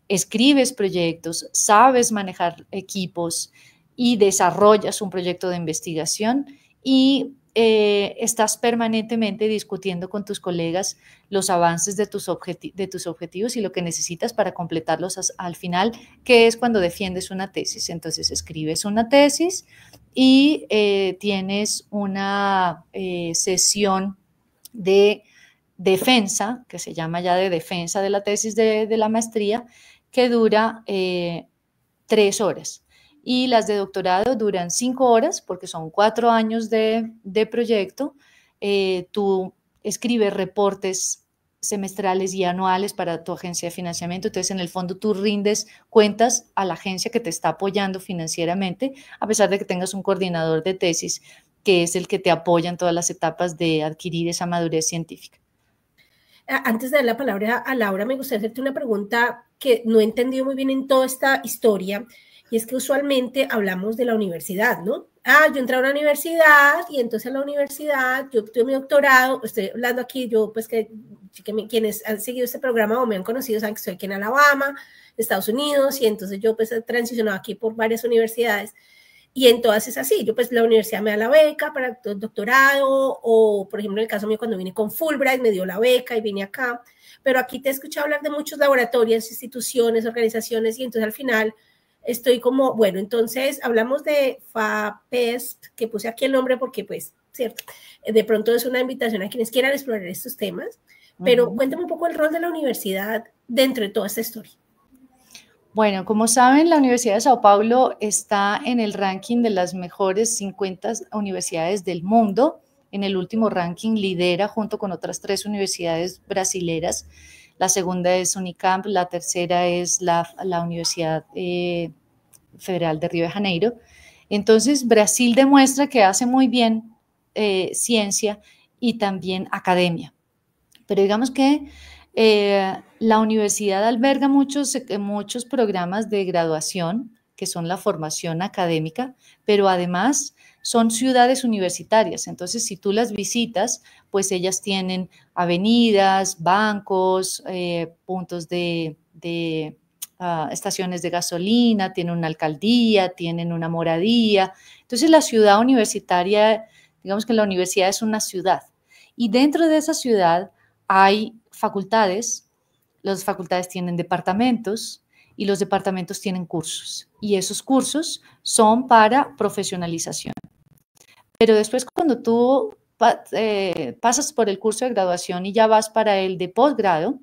escribes proyectos, sabes manejar equipos y desarrollas un proyecto de investigación y estás permanentemente discutiendo con tus colegas los avances de tus objetivos y lo que necesitas para completarlos al final, que es cuando defiendes una tesis. Entonces escribes una tesis y tienes una sesión de defensa, que se llama ya de defensa de la tesis de la maestría, que dura 3 horas. Y las de doctorado duran 5 horas, porque son 4 años de proyecto. Tú escribes reportes semestrales y anuales para tu agencia de financiamiento. Entonces, en el fondo, tú rindes cuentas a la agencia que te está apoyando financieramente, a pesar de que tengas un coordinador de tesis, que es el que te apoya en todas las etapas de adquirir esa madurez científica. Antes de dar la palabra a Laura, me gustaría hacerte una pregunta que no he entendido muy bien en toda esta historia, y es que usualmente hablamos de la universidad, ¿no? Yo entré a una universidad y entonces en la universidad yo tuve mi doctorado. Estoy hablando aquí, yo pues que quienes han seguido este programa o me han conocido saben que estoy aquí en Alabama, Estados Unidos, y entonces yo pues he transicionado aquí por varias universidades. Y en todas es así, yo pues la universidad me da la beca para el doctorado, o por ejemplo en el caso mío cuando vine con Fulbright me dio la beca y vine acá, pero aquí te he escuchado hablar de muchos laboratorios, instituciones, organizaciones, y entonces al final estoy como, bueno, entonces hablamos de FAPESP, que puse aquí el nombre porque pues, cierto, de pronto es una invitación a quienes quieran explorar estos temas, pero cuéntame un poco el rol de la universidad dentro de toda esta historia. Bueno, como saben, la Universidad de Sao Paulo está en el ranking de las mejores 50 universidades del mundo. En el último ranking lidera junto con otras 3 universidades brasileras. La segunda es Unicamp, la tercera es la Universidad Federal de Río de Janeiro. Entonces, Brasil demuestra que hace muy bien ciencia y también academia. Pero digamos que la universidad alberga muchos programas de graduación, que son la formación académica, pero además son ciudades universitarias. Entonces, si tú las visitas, pues ellas tienen avenidas, bancos, puntos de estaciones de gasolina, tienen una alcaldía, tienen una moradía. Entonces, la ciudad universitaria, digamos que la universidad es una ciudad. Y dentro de esa ciudad hay facultades, las facultades tienen departamentos y los departamentos tienen cursos, y esos cursos son para profesionalización. Pero después, cuando tú pasas por el curso de graduación y ya vas para el de posgrado,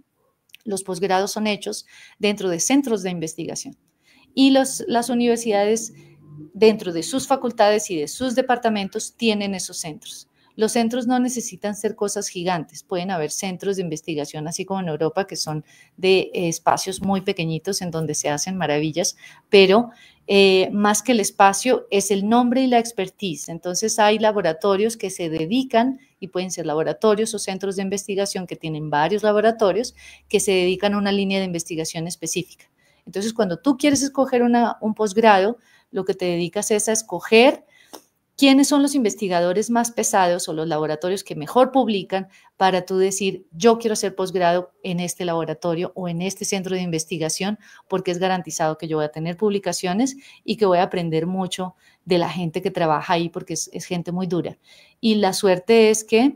los posgrados son hechos dentro de centros de investigación, y las universidades dentro de sus facultades y de sus departamentos tienen esos centros. Los centros no necesitan ser cosas gigantes, pueden haber centros de investigación, así como en Europa, que son de espacios muy pequeñitos en donde se hacen maravillas, pero más que el espacio es el nombre y la expertise. Entonces hay laboratorios que se dedican, y pueden ser laboratorios o centros de investigación que tienen varios laboratorios que se dedican a una línea de investigación específica. Entonces, cuando tú quieres escoger un posgrado, lo que te dedicas es a escoger quiénes son los investigadores más pesados o los laboratorios que mejor publican, para tú decir, yo quiero hacer posgrado en este laboratorio o en este centro de investigación, porque es garantizado que yo voy a tener publicaciones y que voy a aprender mucho de la gente que trabaja ahí, porque es gente muy dura. Y la suerte es que,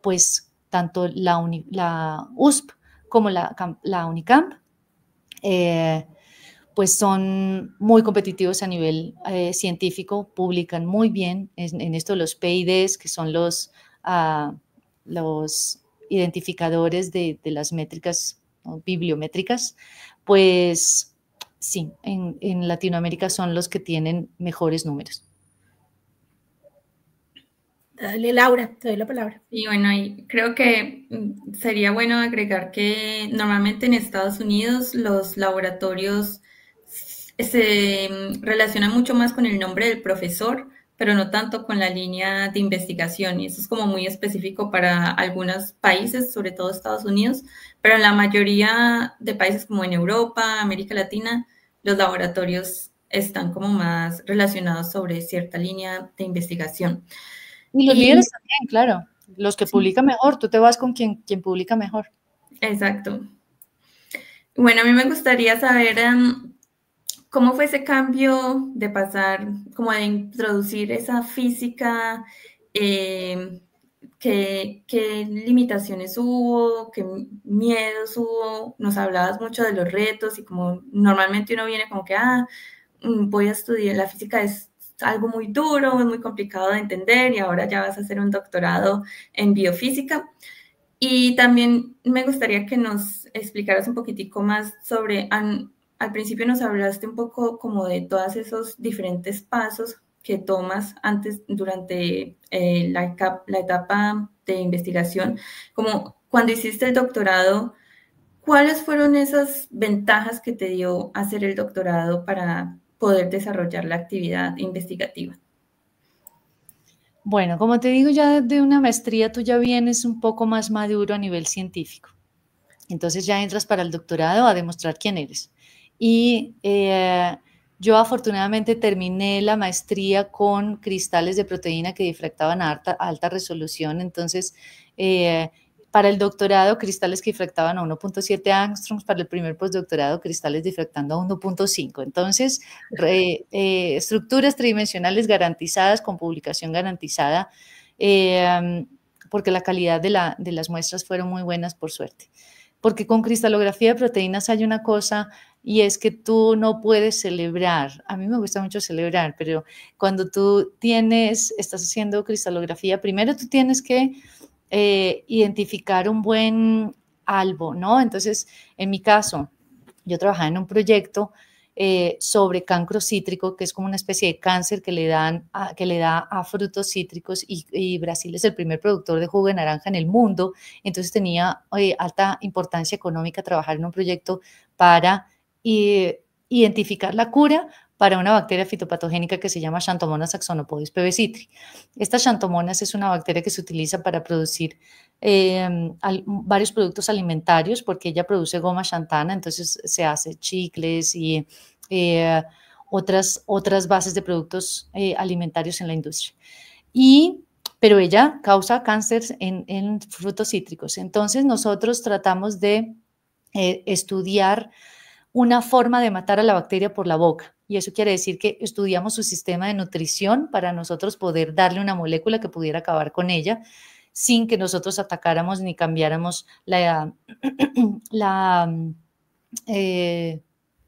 pues, tanto la USP como la Unicamp, pues son muy competitivos a nivel científico, publican muy bien en esto los PIDs, que son los identificadores de las métricas, ¿no?, bibliométricas. Pues sí, en Latinoamérica son los que tienen mejores números. Dale, Laura, te doy la palabra. Y bueno, y creo que sería bueno agregar que normalmente en Estados Unidos los laboratorios se relacionan mucho más con el nombre del profesor, pero no tanto con la línea de investigación, y eso es como muy específico para algunos países, sobre todo Estados Unidos, pero en la mayoría de países como en Europa, América Latina, los laboratorios están como más relacionados sobre cierta línea de investigación. Y los líderes también, claro, los que publican mejor, tú te vas con quien publica mejor. Exacto. Bueno, a mí me gustaría saber ¿cómo fue ese cambio de pasar, como de introducir esa física? ¿Qué limitaciones hubo? ¿Qué miedos hubo? Nos hablabas mucho de los retos, y como normalmente uno viene como que, voy a estudiar, la física es algo muy duro, es muy complicado de entender, y ahora ya vas a hacer un doctorado en biofísica. Y también me gustaría que nos explicaras un poquitico más sobre, al principio nos hablaste un poco como de todos esos diferentes pasos que tomas antes, durante la etapa de investigación, como cuando hiciste el doctorado, ¿cuáles fueron esas ventajas que te dio hacer el doctorado para poder desarrollar la actividad investigativa? Bueno, como te digo, ya de una maestría tú ya vienes un poco más maduro a nivel científico. Entonces ya entras para el doctorado a demostrar quién eres. Y yo afortunadamente terminé la maestría con cristales de proteína que difractaban a alta resolución. Entonces, para el doctorado, cristales que difractaban a 1.7 angstroms, para el primer postdoctorado, cristales difractando a 1.5. Entonces, estructuras tridimensionales garantizadas con publicación garantizada, porque la calidad de las muestras fueron muy buenas, por suerte. Porque con cristalografía de proteínas hay una cosa, y es que tú no puedes celebrar. A mí me gusta mucho celebrar, pero cuando tú estás haciendo cristalografía, primero tú tienes que identificar un buen algo, ¿no? Entonces, en mi caso, yo trabajaba en un proyecto sobre cancro cítrico, que es como una especie de cáncer que le da a frutos cítricos, y Brasil es el primer productor de jugo de naranja en el mundo. Entonces tenía alta importancia económica trabajar en un proyecto para identificar la cura para una bacteria fitopatogénica que se llama Xanthomonas axonopodis pb-citri. Esta Xanthomonas es una bacteria que se utiliza para producir varios productos alimentarios, porque ella produce goma xanthana, entonces se hace chicles y otras bases de productos alimentarios en la industria. Pero ella causa cáncer en frutos cítricos. Entonces nosotros tratamos de estudiar una forma de matar a la bacteria por la boca. Y eso quiere decir que estudiamos su sistema de nutrición para nosotros poder darle una molécula que pudiera acabar con ella sin que nosotros atacáramos ni cambiáramos la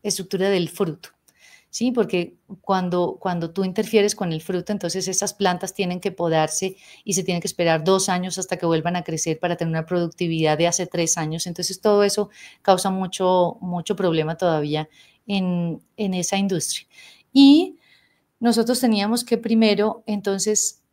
estructura del fruto. ¿Sí? Porque cuando tú interfieres con el fruto, entonces esas plantas tienen que podarse y se tienen que esperar 2 años hasta que vuelvan a crecer para tener una productividad de hace 3 años. Entonces todo eso causa mucho problema todavía en esa industria. Y nosotros teníamos que primero, entonces,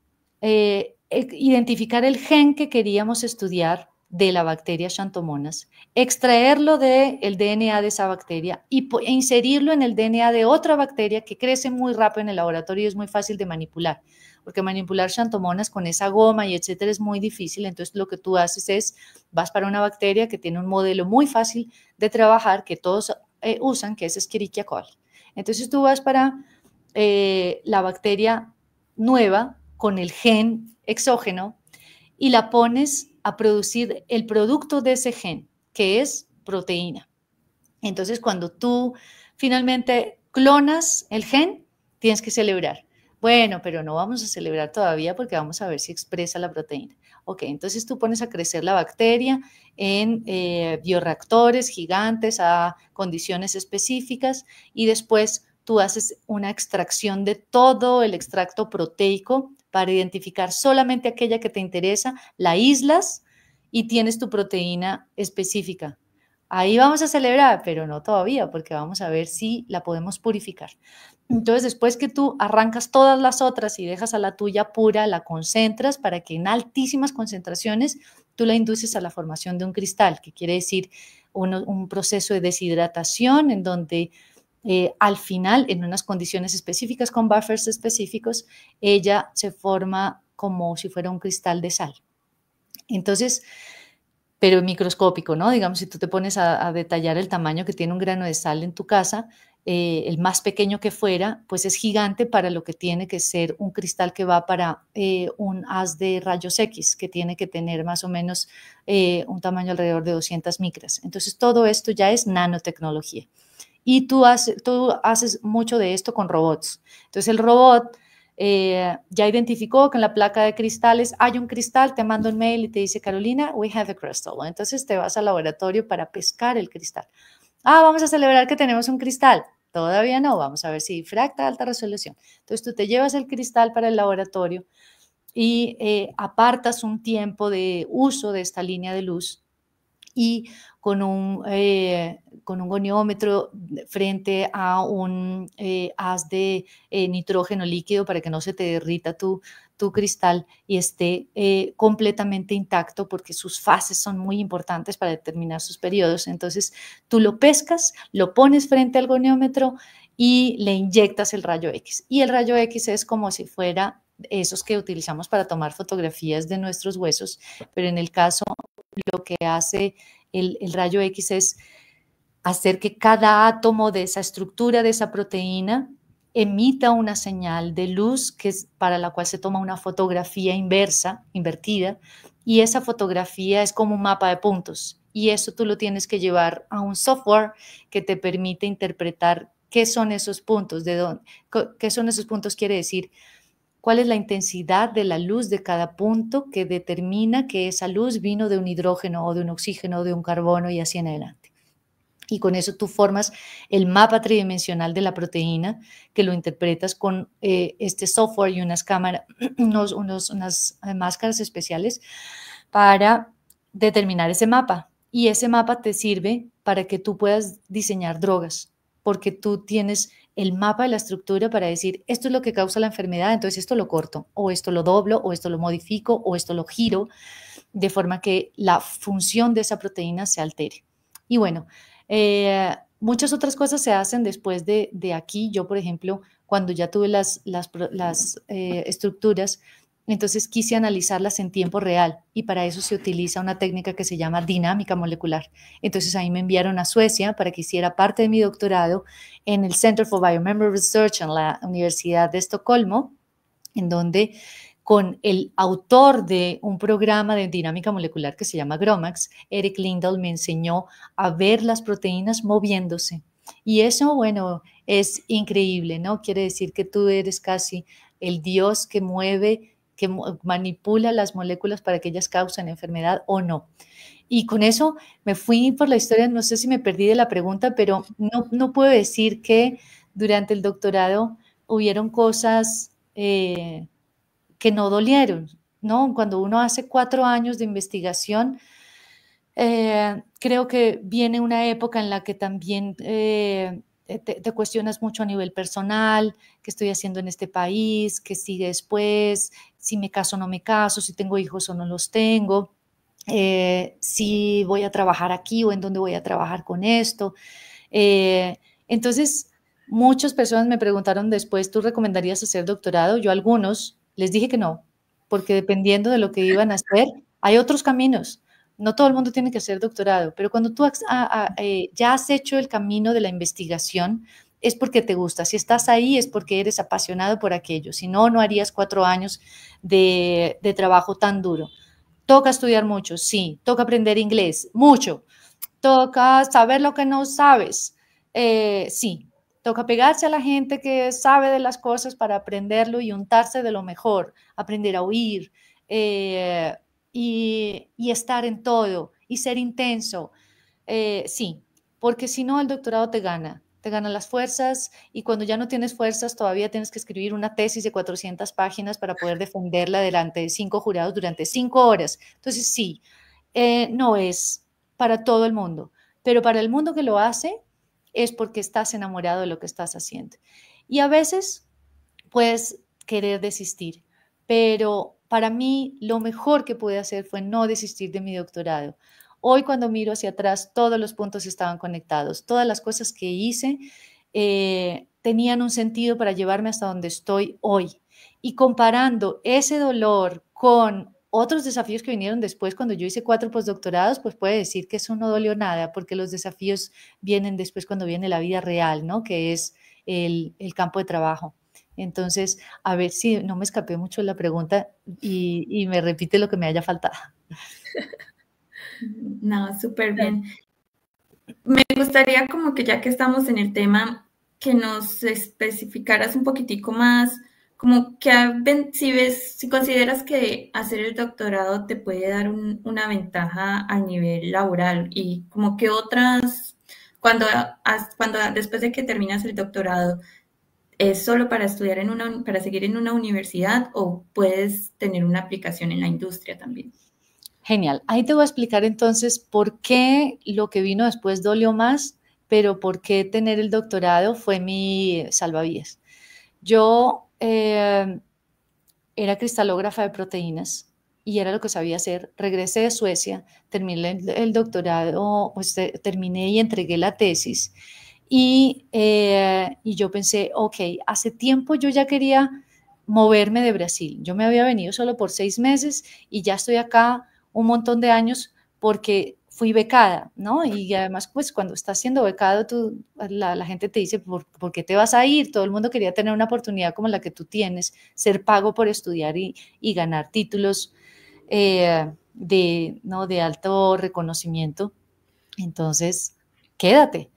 identificar el gen que queríamos estudiar de la bacteria Xanthomonas, extraerlo del DNA de esa bacteria e inserirlo en el DNA de otra bacteria que crece muy rápido en el laboratorio y es muy fácil de manipular, porque manipular Xanthomonas con esa goma y etcétera es muy difícil. Entonces lo que tú haces es, vas para una bacteria que tiene un modelo muy fácil de trabajar, que todos usan, que es Escherichia coli. Entonces tú vas para la bacteria nueva con el gen exógeno y la pones a producir el producto de ese gen, que es proteína. Entonces, cuando tú finalmente clonas el gen, tienes que celebrar. Bueno, pero no vamos a celebrar todavía porque vamos a ver si expresa la proteína. Ok, entonces tú pones a crecer la bacteria en bioreactores gigantes a condiciones específicas y después tú haces una extracción de todo el extracto proteico para identificar solamente aquella que te interesa, la aíslas y tienes tu proteína específica. Ahí vamos a celebrar, pero no todavía, porque vamos a ver si la podemos purificar. Entonces, después que tú arrancas todas las otras y dejas a la tuya pura, la concentras para que en altísimas concentraciones tú la induces a la formación de un cristal, que quiere decir un proceso de deshidratación en donde al final, en unas condiciones específicas con buffers específicos, ella se forma como si fuera un cristal de sal. Entonces, pero microscópico, ¿no? Digamos, si tú te pones a detallar el tamaño que tiene un grano de sal en tu casa, el más pequeño que fuera, pues es gigante para lo que tiene que ser un cristal que va para un haz de rayos X, que tiene que tener más o menos un tamaño alrededor de 200 micras. Entonces, todo esto ya es nanotecnología. Y tú haces mucho de esto con robots. Entonces, el robot ya identificó que en la placa de cristales hay un cristal, te manda un mail y te dice, Carolina, we have a crystal. Entonces te vas al laboratorio para pescar el cristal. Vamos a celebrar que tenemos un cristal. Todavía no, vamos a ver si difracta a alta resolución. Entonces tú te llevas el cristal para el laboratorio y apartas un tiempo de uso de esta línea de luz y con un goniómetro frente a un haz de nitrógeno líquido para que no se te derrita tu cristal y esté completamente intacto, porque sus fases son muy importantes para determinar sus periodos. Entonces tú lo pescas, lo pones frente al goniómetro y le inyectas el rayo X. Y el rayo X es como si fuera esos que utilizamos para tomar fotografías de nuestros huesos, pero en el caso lo que hace el rayo X es hacer que cada átomo de esa estructura, de esa proteína, emita una señal de luz que es para la cual se toma una fotografía invertida, y esa fotografía es como un mapa de puntos, y eso tú lo tienes que llevar a un software que te permite interpretar qué son esos puntos, qué son esos puntos quiere decir cuál es la intensidad de la luz de cada punto que determina que esa luz vino de un hidrógeno o de un oxígeno o de un carbono y así en adelante. Y con eso tú formas el mapa tridimensional de la proteína, que lo interpretas con este software y unas cámaras, unas máscaras especiales para determinar ese mapa. Y ese mapa te sirve para que tú puedas diseñar drogas, porque tú tienes el mapa de la estructura para decir, esto es lo que causa la enfermedad, entonces esto lo corto, o esto lo doblo, o esto lo modifico, o esto lo giro, de forma que la función de esa proteína se altere. Y bueno, muchas otras cosas se hacen después de aquí. Yo, por ejemplo, cuando ya tuve las estructuras, entonces quise analizarlas en tiempo real y para eso se utiliza una técnica que se llama dinámica molecular. Entonces ahí me enviaron a Suecia para que hiciera parte de mi doctorado en el Center for Biomemory Research en la Universidad de Estocolmo, en donde con el autor de un programa de dinámica molecular que se llama GROMACS, Eric Lindahl, me enseñó a ver las proteínas moviéndose. Y eso, bueno, es increíble, ¿no? Quiere decir que tú eres casi el Dios que mueve, que manipula las moléculas para que ellas causen enfermedad o no. Y con eso me fui por la historia, no sé si me perdí de la pregunta, pero no puedo decir que durante el doctorado hubieron cosas que no dolieron, ¿no? Cuando uno hace 4 años de investigación, creo que viene una época en la que también te cuestionas mucho a nivel personal, qué estoy haciendo en este país, qué sigue después, si me caso o no me caso, si tengo hijos o no los tengo, si voy a trabajar aquí o en dónde voy a trabajar con esto. Entonces, muchas personas me preguntaron después, ¿tú recomendarías hacer doctorado? Yo a algunos les dije que no, porque dependiendo de lo que iban a hacer, hay otros caminos. No todo el mundo tiene que hacer doctorado, pero cuando tú ya has hecho el camino de la investigación, es porque te gusta. Si estás ahí es porque eres apasionado por aquello. Si no, no harías 4 años de trabajo tan duro. Toca estudiar mucho, sí. Toca aprender inglés, mucho. Toca saber lo que no sabes, sí. Toca pegarse a la gente que sabe de las cosas para aprenderlo y untarse de lo mejor, aprender a oír y estar en todo y ser intenso. Sí, porque si no el doctorado te gana las fuerzas y cuando ya no tienes fuerzas todavía tienes que escribir una tesis de 400 páginas para poder defenderla delante de 5 jurados durante 5 horas. Entonces sí, no es para todo el mundo, pero para el mundo que lo hace es porque estás enamorado de lo que estás haciendo. Y a veces puedes querer desistir, pero para mí lo mejor que pude hacer fue no desistir de mi doctorado. Hoy cuando miro hacia atrás, todos los puntos estaban conectados, todas las cosas que hice tenían un sentido para llevarme hasta donde estoy hoy. Y comparando ese dolor con otros desafíos que vinieron después, cuando yo hice 4 postdoctorados, pues puede decir que eso no dolió nada, porque los desafíos vienen después cuando viene la vida real, ¿no? Que es el campo de trabajo. Entonces, a ver si no me escapé mucho de la pregunta y me repite lo que me haya faltado. No, súper bien. Me gustaría como que ya que estamos en el tema, que nos especificaras un poquitico más, como que si consideras que hacer el doctorado te puede dar una ventaja a nivel laboral y como que otras, cuando después de que terminas el doctorado, ¿Es solo para estudiar para seguir en una universidad o puedes tener una aplicación en la industria también? Genial. Ahí te voy a explicar entonces por qué lo que vino después dolió más, pero por qué tener el doctorado fue mi salvavidas. Yo era cristalógrafa de proteínas y era lo que sabía hacer. Regresé de Suecia, terminé el doctorado, pues terminé y entregué la tesis. Y yo pensé, ok, hace tiempo yo ya quería moverme de Brasil. Yo me había venido solo por 6 meses y ya estoy acá un montón de años porque fui becada, ¿no? Y además, pues cuando estás siendo becado, la gente te dice, ¿por qué te vas a ir? Todo el mundo quería tener una oportunidad como la que tú tienes, ser pago por estudiar y ganar títulos ¿no? de alto reconocimiento. Entonces, quédate.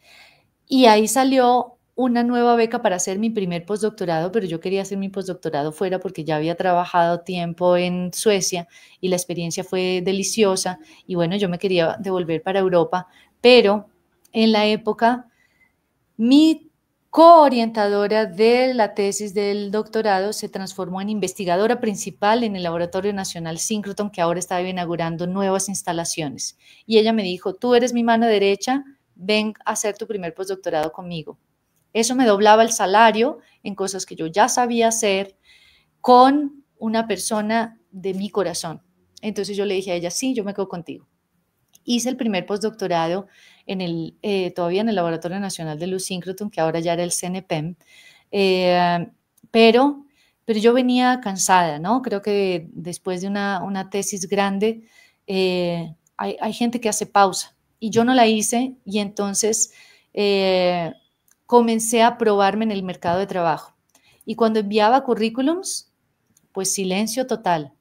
Y ahí salió una nueva beca para hacer mi primer postdoctorado, pero yo quería hacer mi postdoctorado fuera porque ya había trabajado tiempo en Suecia y la experiencia fue deliciosa y bueno, yo me quería devolver para Europa, pero en la época mi coorientadora de la tesis del doctorado se transformó en investigadora principal en el Laboratorio Nacional Synchrotron, que ahora estaba inaugurando nuevas instalaciones. Y ella me dijo, tú eres mi mano derecha, ven a hacer tu primer postdoctorado conmigo. Eso me doblaba el salario en cosas que yo ya sabía hacer con una persona de mi corazón. Entonces yo le dije a ella, sí, yo me quedo contigo. Hice el primer postdoctorado todavía en el Laboratorio Nacional de Luz Synchrotron, que ahora ya era el CNPEM, pero yo venía cansada, ¿no? Creo que después de una tesis grande hay gente que hace pausa y yo no la hice y entonces comencé a probarme en el mercado de trabajo. Y cuando enviaba currículums, pues silencio total.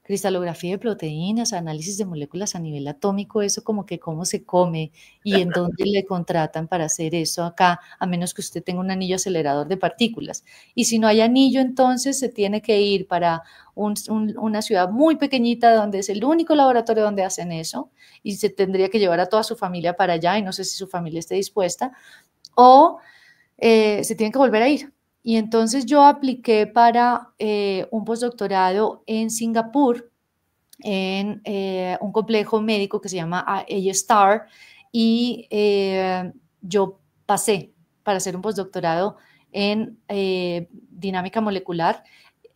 Cristalografía de proteínas, análisis de moléculas a nivel atómico, eso como que cómo se come y en dónde le contratan para hacer eso acá, a menos que usted tenga un anillo acelerador de partículas. Y si no hay anillo, entonces se tiene que ir para una ciudad muy pequeñita donde es el único laboratorio donde hacen eso y se tendría que llevar a toda su familia para allá y no sé si su familia esté dispuesta o se tienen que volver a ir. Y entonces yo apliqué para un postdoctorado en Singapur, en un complejo médico que se llama A-Star, y yo pasé para hacer un postdoctorado en dinámica molecular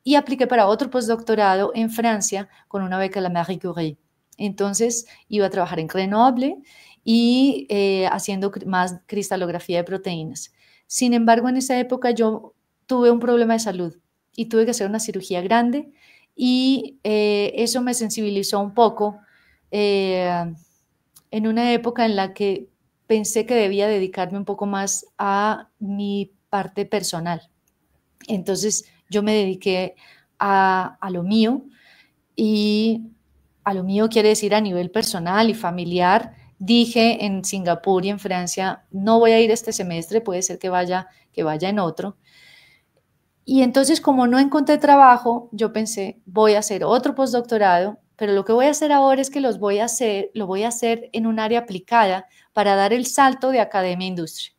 y apliqué para otro postdoctorado en Francia con una beca de la Marie Curie. Entonces iba a trabajar en Grenoble y haciendo más cristalografía de proteínas. Sin embargo, en esa época yo tuve un problema de salud y tuve que hacer una cirugía grande y eso me sensibilizó un poco en una época en la que pensé que debía dedicarme un poco más a mi parte personal. Entonces yo me dediqué a lo mío y a lo mío quiere decir a nivel personal y familiar. Dije en Singapur y en Francia, no voy a ir este semestre, puede ser que vaya en otro. Y entonces, como no encontré trabajo, yo pensé, voy a hacer otro postdoctorado, pero lo que voy a hacer ahora es que lo voy a hacer en un área aplicada para dar el salto de academia a industria.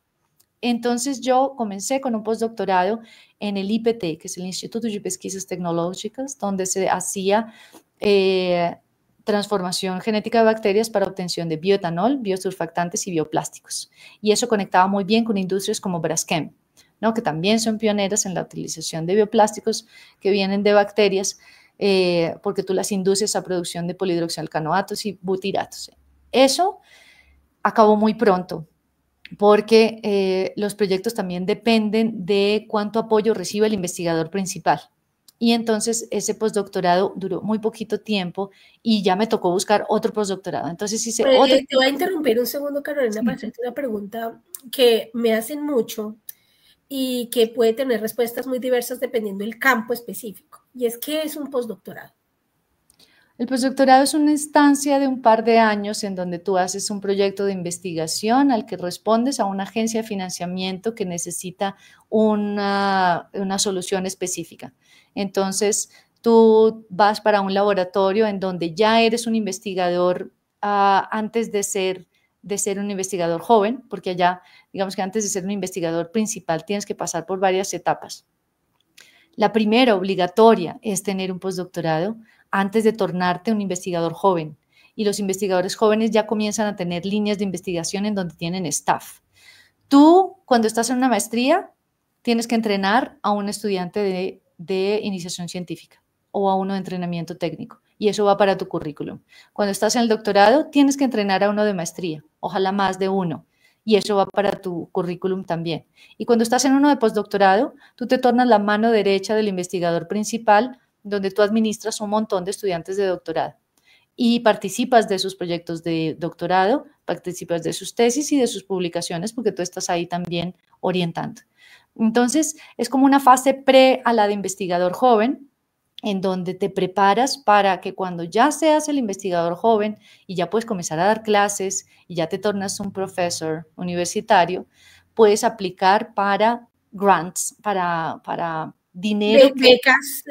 Entonces, yo comencé con un postdoctorado en el IPT, que es el Instituto de Pesquisas Tecnológicas, donde se hacía transformación genética de bacterias para obtención de bioetanol, biosurfactantes y bioplásticos. Y eso conectaba muy bien con industrias como Braskem, ¿no? Que también son pioneras en la utilización de bioplásticos que vienen de bacterias porque tú las induces a producción de polihidroxialcanoatos y butiratos. Eso acabó muy pronto porque los proyectos también dependen de cuánto apoyo recibe el investigador principal. Y entonces ese postdoctorado duró muy poquito tiempo y ya me tocó buscar otro postdoctorado. Entonces hice otro. Te voy a interrumpir un segundo, Carolina, para hacerte una pregunta que me hacen mucho y que puede tener respuestas muy diversas dependiendo del campo específico. Y es, ¿qué es un postdoctorado? El postdoctorado es una instancia de un par de años en donde tú haces un proyecto de investigación al que respondes a una agencia de financiamiento que necesita una solución específica. Entonces, tú vas para un laboratorio en donde ya eres un investigador antes de ser de ser un investigador joven, porque allá, digamos que antes de ser un investigador principal tienes que pasar por varias etapas. La primera, obligatoria, es tener un postdoctorado antes de tornarte un investigador joven. Y los investigadores jóvenes ya comienzan a tener líneas de investigación en donde tienen staff. Tú, cuando estás en una maestría, tienes que entrenar a un estudiante de iniciación científica o a uno de entrenamiento técnico, y eso va para tu currículum. Cuando estás en el doctorado, tienes que entrenar a uno de maestría, ojalá más de uno, y eso va para tu currículum también. Y cuando estás en uno de postdoctorado, tú te tornas la mano derecha del investigador principal, donde tú administras un montón de estudiantes de doctorado y participas de sus proyectos de doctorado, participas de sus tesis y de sus publicaciones, porque tú estás ahí también orientando. Entonces, es como una fase pre a la de investigador joven, en donde te preparas para que cuando ya seas el investigador joven y ya puedes comenzar a dar clases y ya te tornas un profesor universitario, puedes aplicar para grants, para dinero. Becas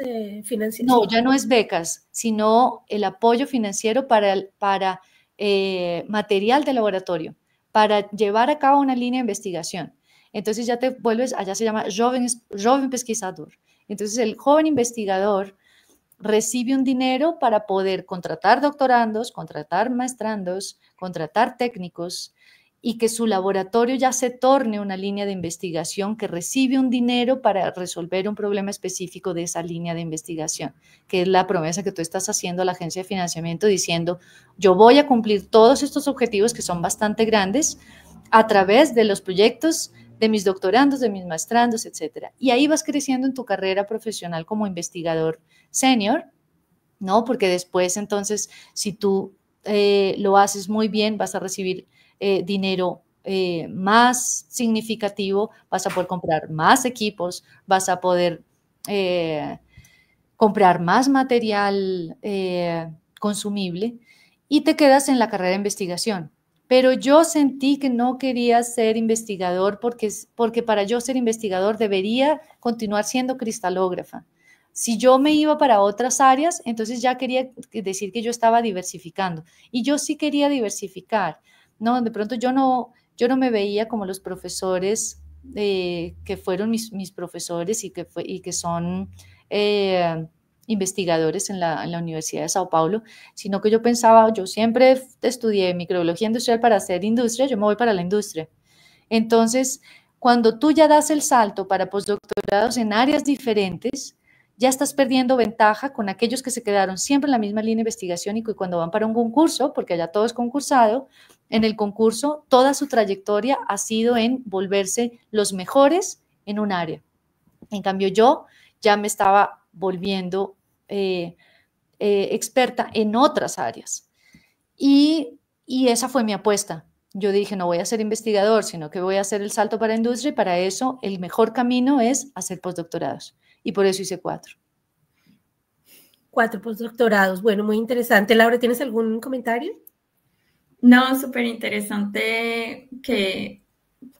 financieras. No, ya no es becas, sino el apoyo financiero para material de laboratorio, para llevar a cabo una línea de investigación. Entonces ya te vuelves, allá se llama joven pesquisador. Entonces el joven investigador recibe un dinero para poder contratar doctorandos, contratar maestrandos, contratar técnicos y que su laboratorio ya se torne una línea de investigación que recibe un dinero para resolver un problema específico de esa línea de investigación, que es la promesa que tú estás haciendo a la agencia de financiamiento diciendo, yo voy a cumplir todos estos objetivos que son bastante grandes a través de los proyectos de mis doctorandos, de mis maestrandos, etcétera. Y ahí vas creciendo en tu carrera profesional como investigador senior, ¿no? Porque después, entonces, si tú lo haces muy bien, vas a recibir dinero más significativo, vas a poder comprar más equipos, vas a poder comprar más material consumible y te quedas en la carrera de investigación. Pero yo sentí que no quería ser investigador porque para yo ser investigador debería continuar siendo cristalógrafa. Si yo me iba para otras áreas, entonces ya quería decir que yo estaba diversificando. Y yo sí quería diversificar, ¿no? De pronto yo no me veía como los profesores que fueron mis profesores y que son investigadores en la Universidad de Sao Paulo, sino que yo pensaba, yo siempre estudié microbiología industrial para hacer industria, yo me voy para la industria. Entonces, cuando tú ya das el salto para postdoctorados en áreas diferentes, ya estás perdiendo ventaja con aquellos que se quedaron siempre en la misma línea de investigación y que cuando van para un concurso, porque allá todo es concursado, en el concurso toda su trayectoria ha sido en volverse los mejores en un área. En cambio, yo ya me estaba volviendo experta en otras áreas. Y esa fue mi apuesta. Yo dije, no voy a ser investigador, sino que voy a hacer el salto para industria y para eso el mejor camino es hacer postdoctorados. Y por eso hice 4. 4 postdoctorados. Bueno, muy interesante. Laura, ¿tienes algún comentario? No, súper interesante que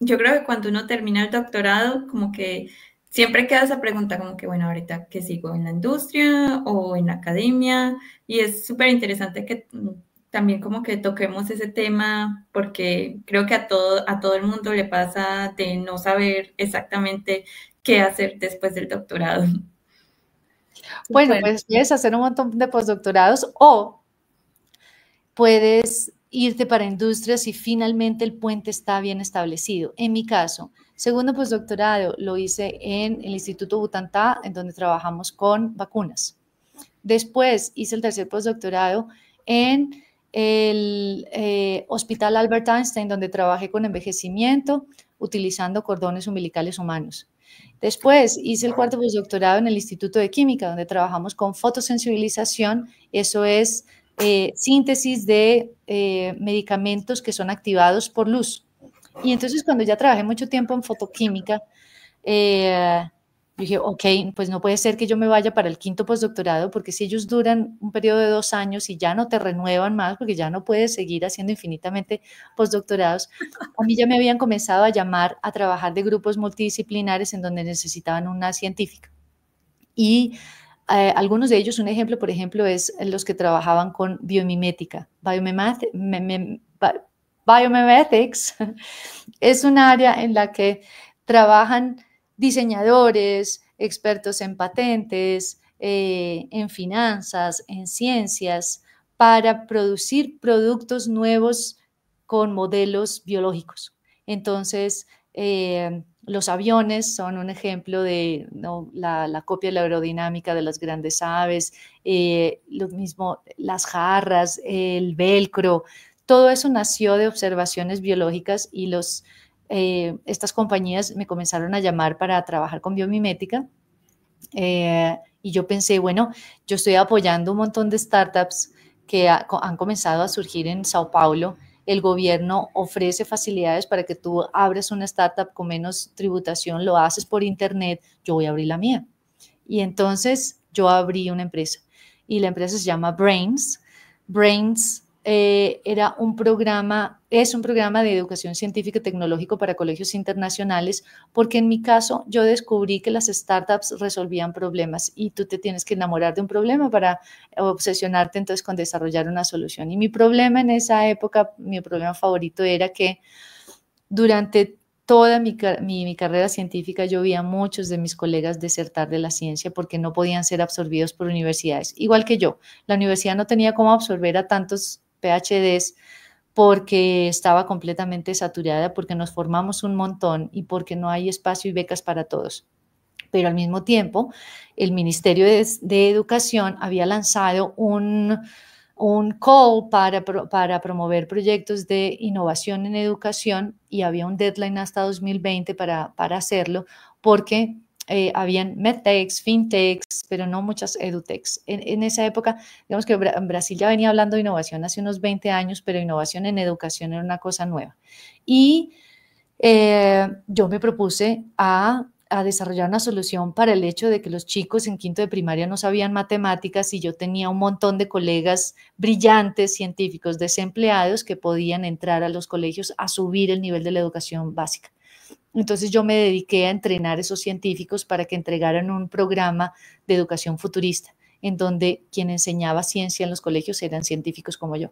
yo creo que cuando uno termina el doctorado, como que siempre queda esa pregunta como que, bueno, ahorita que sigo en la industria o en la academia, y es súper interesante que también como que toquemos ese tema, porque creo que a todo el mundo le pasa de no saber exactamente qué hacer después del doctorado. Bueno, pues puedes hacer un montón de postdoctorados o puedes irte para industria si finalmente el puente está bien establecido. En mi caso, segundo postdoctorado lo hice en el Instituto Butantan, en donde trabajamos con vacunas. Después hice el tercer postdoctorado en el Hospital Albert Einstein, donde trabajé con envejecimiento utilizando cordones umbilicales humanos. Después hice el cuarto postdoctorado en el Instituto de Química, donde trabajamos con fotosensibilización, eso es síntesis de medicamentos que son activados por luz. Y entonces cuando ya trabajé mucho tiempo en fotoquímica, dije, ok, pues no puede ser que yo me vaya para el quinto postdoctorado, porque si ellos duran un periodo de 2 años y ya no te renuevan más, porque ya no puedes seguir haciendo infinitamente postdoctorados, a mí ya me habían comenzado a llamar a trabajar de grupos multidisciplinares en donde necesitaban una científica. Y algunos de ellos, un ejemplo, por ejemplo, es los que trabajaban con biomimética, Biomimetics es un área en la que trabajan diseñadores, expertos en patentes, en finanzas, en ciencias, para producir productos nuevos con modelos biológicos. Entonces, los aviones son un ejemplo de, ¿no?, la copia de la aerodinámica de las grandes aves, lo mismo las jarras, el velcro, todo eso nació de observaciones biológicas y estas compañías me comenzaron a llamar para trabajar con biomimética. Y yo pensé, bueno, yo estoy apoyando un montón de startups que han comenzado a surgir en Sao Paulo. El gobierno ofrece facilidades para que tú abres una startup con menos tributación, lo haces por internet, yo voy a abrir la mía. Y entonces yo abrí una empresa y la empresa se llama Brains. Brains es un programa de educación científica y tecnológico para colegios internacionales, porque en mi caso yo descubrí que las startups resolvían problemas y tú te tienes que enamorar de un problema para obsesionarte entonces con desarrollar una solución. Y mi problema en esa época, mi problema favorito era que durante toda mi carrera científica yo vi a muchos de mis colegas desertar de la ciencia porque no podían ser absorbidos por universidades, igual que yo. La universidad no tenía cómo absorber a tantos PhDs porque estaba completamente saturada, porque nos formamos un montón y porque no hay espacio y becas para todos. Pero al mismo tiempo, el Ministerio de Educación había lanzado un call para promover proyectos de innovación en educación y había un deadline hasta 2020 para hacerlo, porque habían medtechs, fintechs, pero no muchas edutechs. En esa época, digamos que Brasil ya venía hablando de innovación hace unos 20 años, pero innovación en educación era una cosa nueva. Y yo me propuse a desarrollar una solución para el hecho de que los chicos en quinto de primaria no sabían matemáticas y yo tenía un montón de colegas brillantes, científicos, desempleados que podían entrar a los colegios a subir el nivel de la educación básica. Entonces yo me dediqué a entrenar a esos científicos para que entregaran un programa de educación futurista, en donde quien enseñaba ciencia en los colegios eran científicos como yo.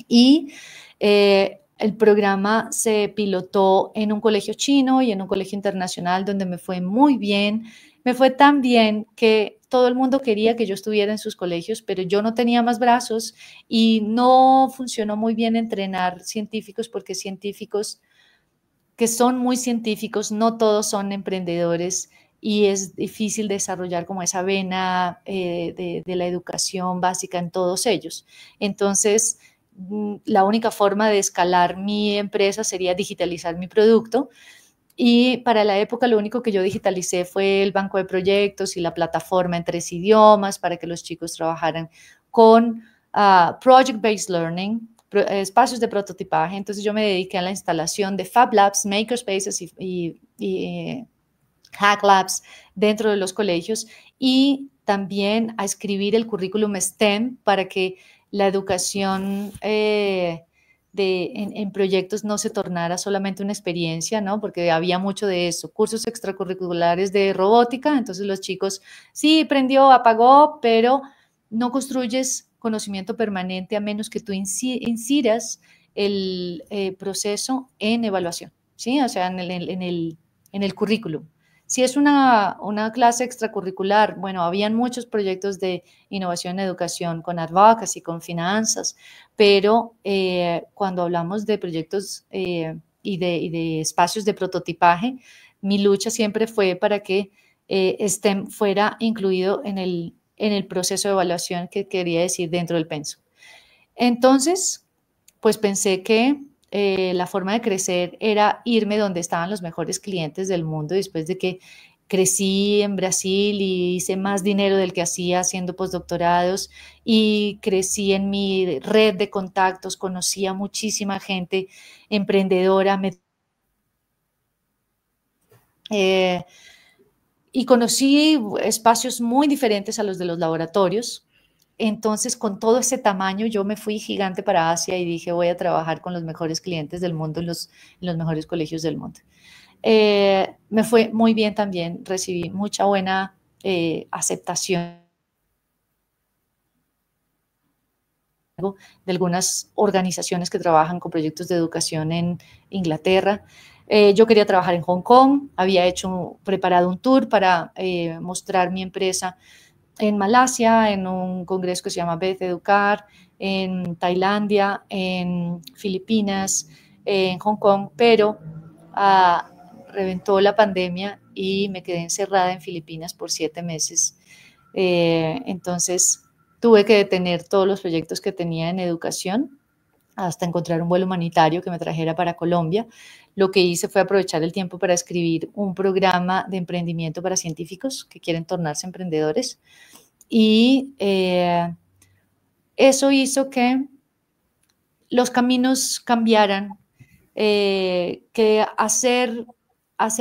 Y el programa se pilotó en un colegio chino y en un colegio internacional donde me fue muy bien. Me fue tan bien que todo el mundo quería que yo estuviera en sus colegios, pero yo no tenía más brazos y no funcionó muy bien entrenar científicos porque científicos que son muy científicos, no todos son emprendedores y es difícil desarrollar como esa vena de la educación básica en todos ellos. Entonces, la única forma de escalar mi empresa sería digitalizar mi producto y para la época lo único que yo digitalicé fue el banco de proyectos y la plataforma en 3 idiomas para que los chicos trabajaran con Project-Based Learning, espacios de prototipaje. Entonces yo me dediqué a la instalación de Fab Labs, Makerspaces y Hack Labs dentro de los colegios y también a escribir el currículum STEM para que la educación en proyectos no se tornara solamente una experiencia, ¿no? Porque había mucho de eso, cursos extracurriculares de robótica, entonces los chicos sí prendió, apagó, pero no construyes conocimiento permanente a menos que tú incidas el proceso en evaluación, ¿sí? O sea, en el currículum. Si es una clase extracurricular, bueno, habían muchos proyectos de innovación en educación con advocacy, con finanzas, pero cuando hablamos de proyectos y de espacios de prototipaje, mi lucha siempre fue para que STEM fuera incluido en el proceso de evaluación que quería decir dentro del pensum. Entonces, pues pensé que la forma de crecer era irme donde estaban los mejores clientes del mundo después de que crecí en Brasil y hice más dinero del que hacía haciendo postdoctorados y crecí en mi red de contactos, conocí a muchísima gente emprendedora, y conocí espacios muy diferentes a los de los laboratorios. Entonces, con todo ese tamaño, yo me fui gigante para Asia y dije, voy a trabajar con los mejores clientes del mundo en los mejores colegios del mundo. Me fue muy bien también, recibí mucha buena aceptación de algunas organizaciones que trabajan con proyectos de educación en Inglaterra. Yo quería trabajar en Hong Kong, había preparado un tour para mostrar mi empresa en Malasia, en un congreso que se llama Beth Educar, en Tailandia, en Filipinas, en Hong Kong, pero reventó la pandemia y me quedé encerrada en Filipinas por 7 meses. Entonces tuve que detener todos los proyectos que tenía en educación hasta encontrar un vuelo humanitario que me trajera para Colombia. Lo que hice fue aprovechar el tiempo para escribir un programa de emprendimiento para científicos que quieren tornarse emprendedores. Y eso hizo que los caminos cambiaran, que hacer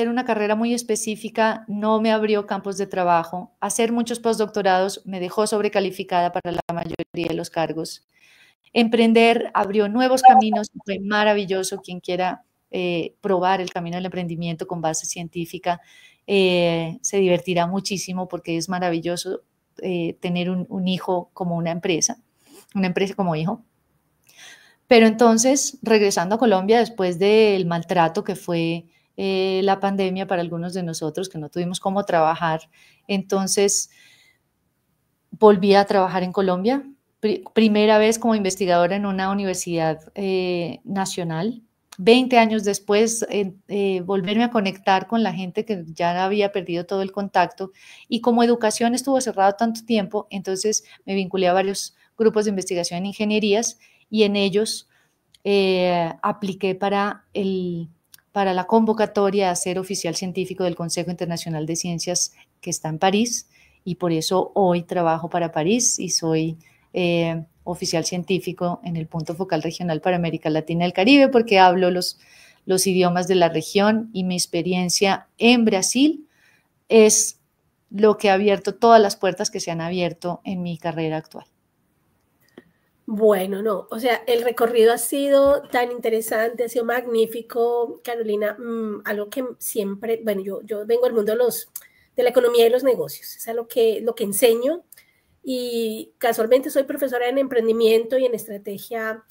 una carrera muy específica no me abrió campos de trabajo. Hacer muchos postdoctorados me dejó sobrecalificada para la mayoría de los cargos. Emprender abrió nuevos caminos, fue maravilloso. Quien quiera probar el camino del emprendimiento con base científica se divertirá muchísimo, porque es maravilloso tener un hijo como una empresa como hijo. Pero entonces, regresando a Colombia, después del maltrato que fue la pandemia para algunos de nosotros, que no tuvimos cómo trabajar, entonces volví a trabajar en Colombia. Primera vez como investigadora en una universidad nacional. 20 años después, volverme a conectar con la gente que ya había perdido todo el contacto, y como educación estuvo cerrado tanto tiempo, entonces me vinculé a varios grupos de investigación en ingenierías, y en ellos apliqué para la convocatoria a ser oficial científico del Consejo Internacional de Ciencias, que está en París, y por eso hoy trabajo para París y soy oficial científico en el punto focal regional para América Latina y el Caribe, porque hablo los idiomas de la región, y mi experiencia en Brasil es lo que ha abierto todas las puertas que se han abierto en mi carrera actual. Bueno, no, o sea, el recorrido ha sido tan interesante, ha sido magnífico, Carolina, algo que siempre, bueno, yo vengo del mundo de la economía y los negocios, es lo que enseño, y casualmente soy profesora en emprendimiento y en estrategia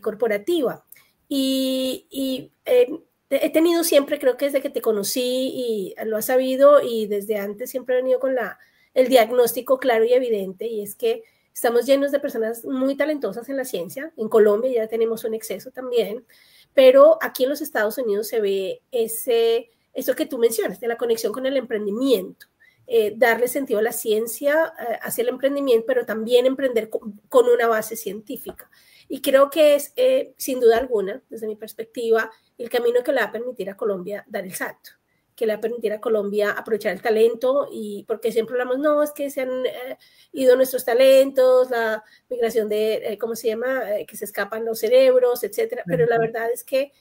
corporativa, y he tenido siempre, creo que desde que te conocí, y lo has sabido, y desde antes siempre he venido con el diagnóstico claro y evidente, y es que estamos llenos de personas muy talentosas en la ciencia. En Colombia ya tenemos un exceso también, pero aquí en los Estados Unidos se ve eso que tú mencionas, de la conexión con el emprendimiento, darle sentido a la ciencia, hacia el emprendimiento, pero también emprender con una base científica. Y creo que es, sin duda alguna, desde mi perspectiva, el camino que le va a permitir a Colombia dar el salto, que le va a permitir a Colombia aprovechar el talento, y porque siempre hablamos, no, es que se han ido nuestros talentos, la migración de, ¿cómo se llama?, que se escapan los cerebros, etcétera, pero la verdad es que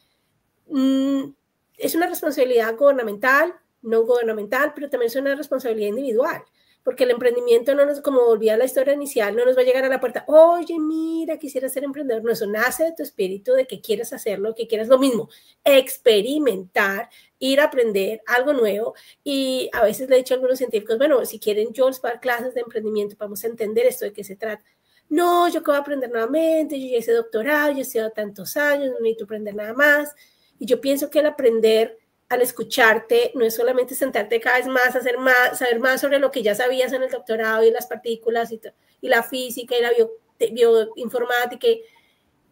es una responsabilidad gubernamental, no gubernamental, pero también es una responsabilidad individual, porque el emprendimiento no nos, como volvía a la historia inicial, no nos va a llegar a la puerta, oye, mira, quisiera ser emprendedor. No, eso nace de tu espíritu, de que quieres hacerlo, que quieres lo mismo, experimentar, ir a aprender algo nuevo. Y a veces le he dicho a algunos científicos, bueno, si quieren yo les puedo dar clases de emprendimiento, vamos a entender esto, de qué se trata. No, yo que voy a aprender nuevamente, yo ya hice doctorado, yo he estudiado tantos años, no necesito aprender nada más. Y yo pienso que el aprender, al escucharte, no es solamente sentarte cada vez más, saber más sobre lo que ya sabías en el doctorado, y las partículas, y la física, y la bioinformática,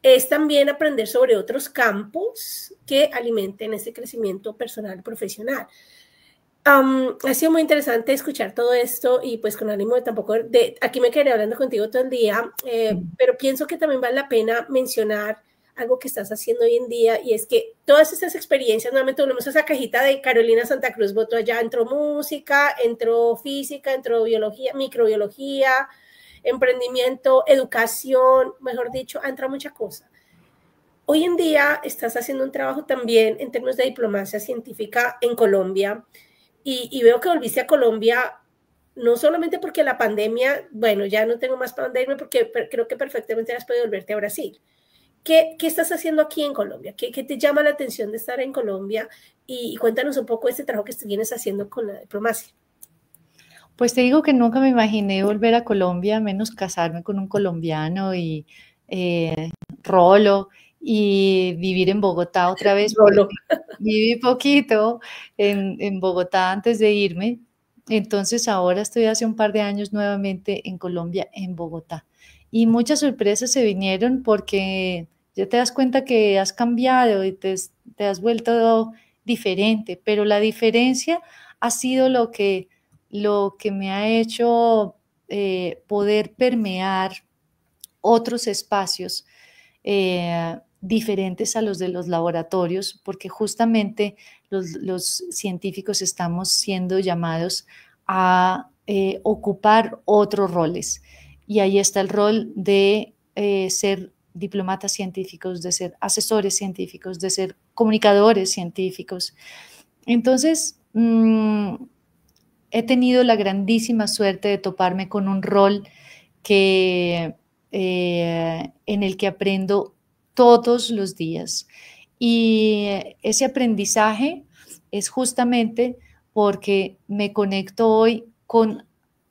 es también aprender sobre otros campos que alimenten ese crecimiento personal y profesional. Ha sido muy interesante escuchar todo esto, y pues con ánimo de tampoco, aquí me quedé hablando contigo todo el día, pero pienso que también vale la pena mencionar algo que estás haciendo hoy en día, y es que todas estas experiencias, nuevamente volvemos a esa cajita de Carolina Santa Cruz, votó allá, entró música, entró física, entró biología, microbiología, emprendimiento, educación, mejor dicho, entra mucha cosa. Hoy en día estás haciendo un trabajo también en términos de diplomacia científica en Colombia, y veo que volviste a Colombia no solamente porque la pandemia, bueno, ya no tengo más pandemia, porque creo que perfectamente has podido volverte a Brasil. ¿Qué estás haciendo aquí en Colombia? ¿Qué te llama la atención de estar en Colombia? Y cuéntanos un poco de este trabajo que vienes haciendo con la diplomacia. Pues te digo que nunca me imaginé volver a Colombia, menos casarme con un colombiano y rolo y vivir en Bogotá otra vez. Viví poquito en Bogotá antes de irme, entonces ahora estoy hace un par de años nuevamente en Colombia, en Bogotá. Y muchas sorpresas se vinieron porque ya te das cuenta que has cambiado y te has vuelto diferente, pero la diferencia ha sido lo que me ha hecho poder permear otros espacios diferentes a los de los laboratorios, porque justamente los científicos estamos siendo llamados a ocupar otros roles. Y ahí está el rol de ser diplomatas científicos, de ser asesores científicos, de ser comunicadores científicos. Entonces, he tenido la grandísima suerte de toparme con un rol en el que aprendo todos los días. Y ese aprendizaje es justamente porque me conecto hoy con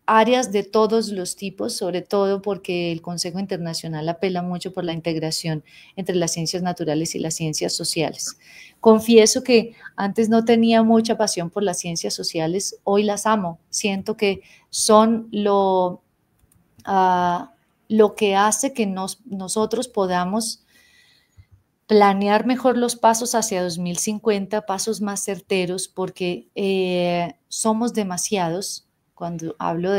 áreas de todos los tipos, sobre todo porque el Consejo Internacional apela mucho por la integración entre las ciencias naturales y las ciencias sociales. Confieso que antes no tenía mucha pasión por las ciencias sociales, hoy las amo. Siento que son lo que hace que nosotros podamos planear mejor los pasos hacia 2050, pasos más certeros, porque somos demasiados, cuando hablo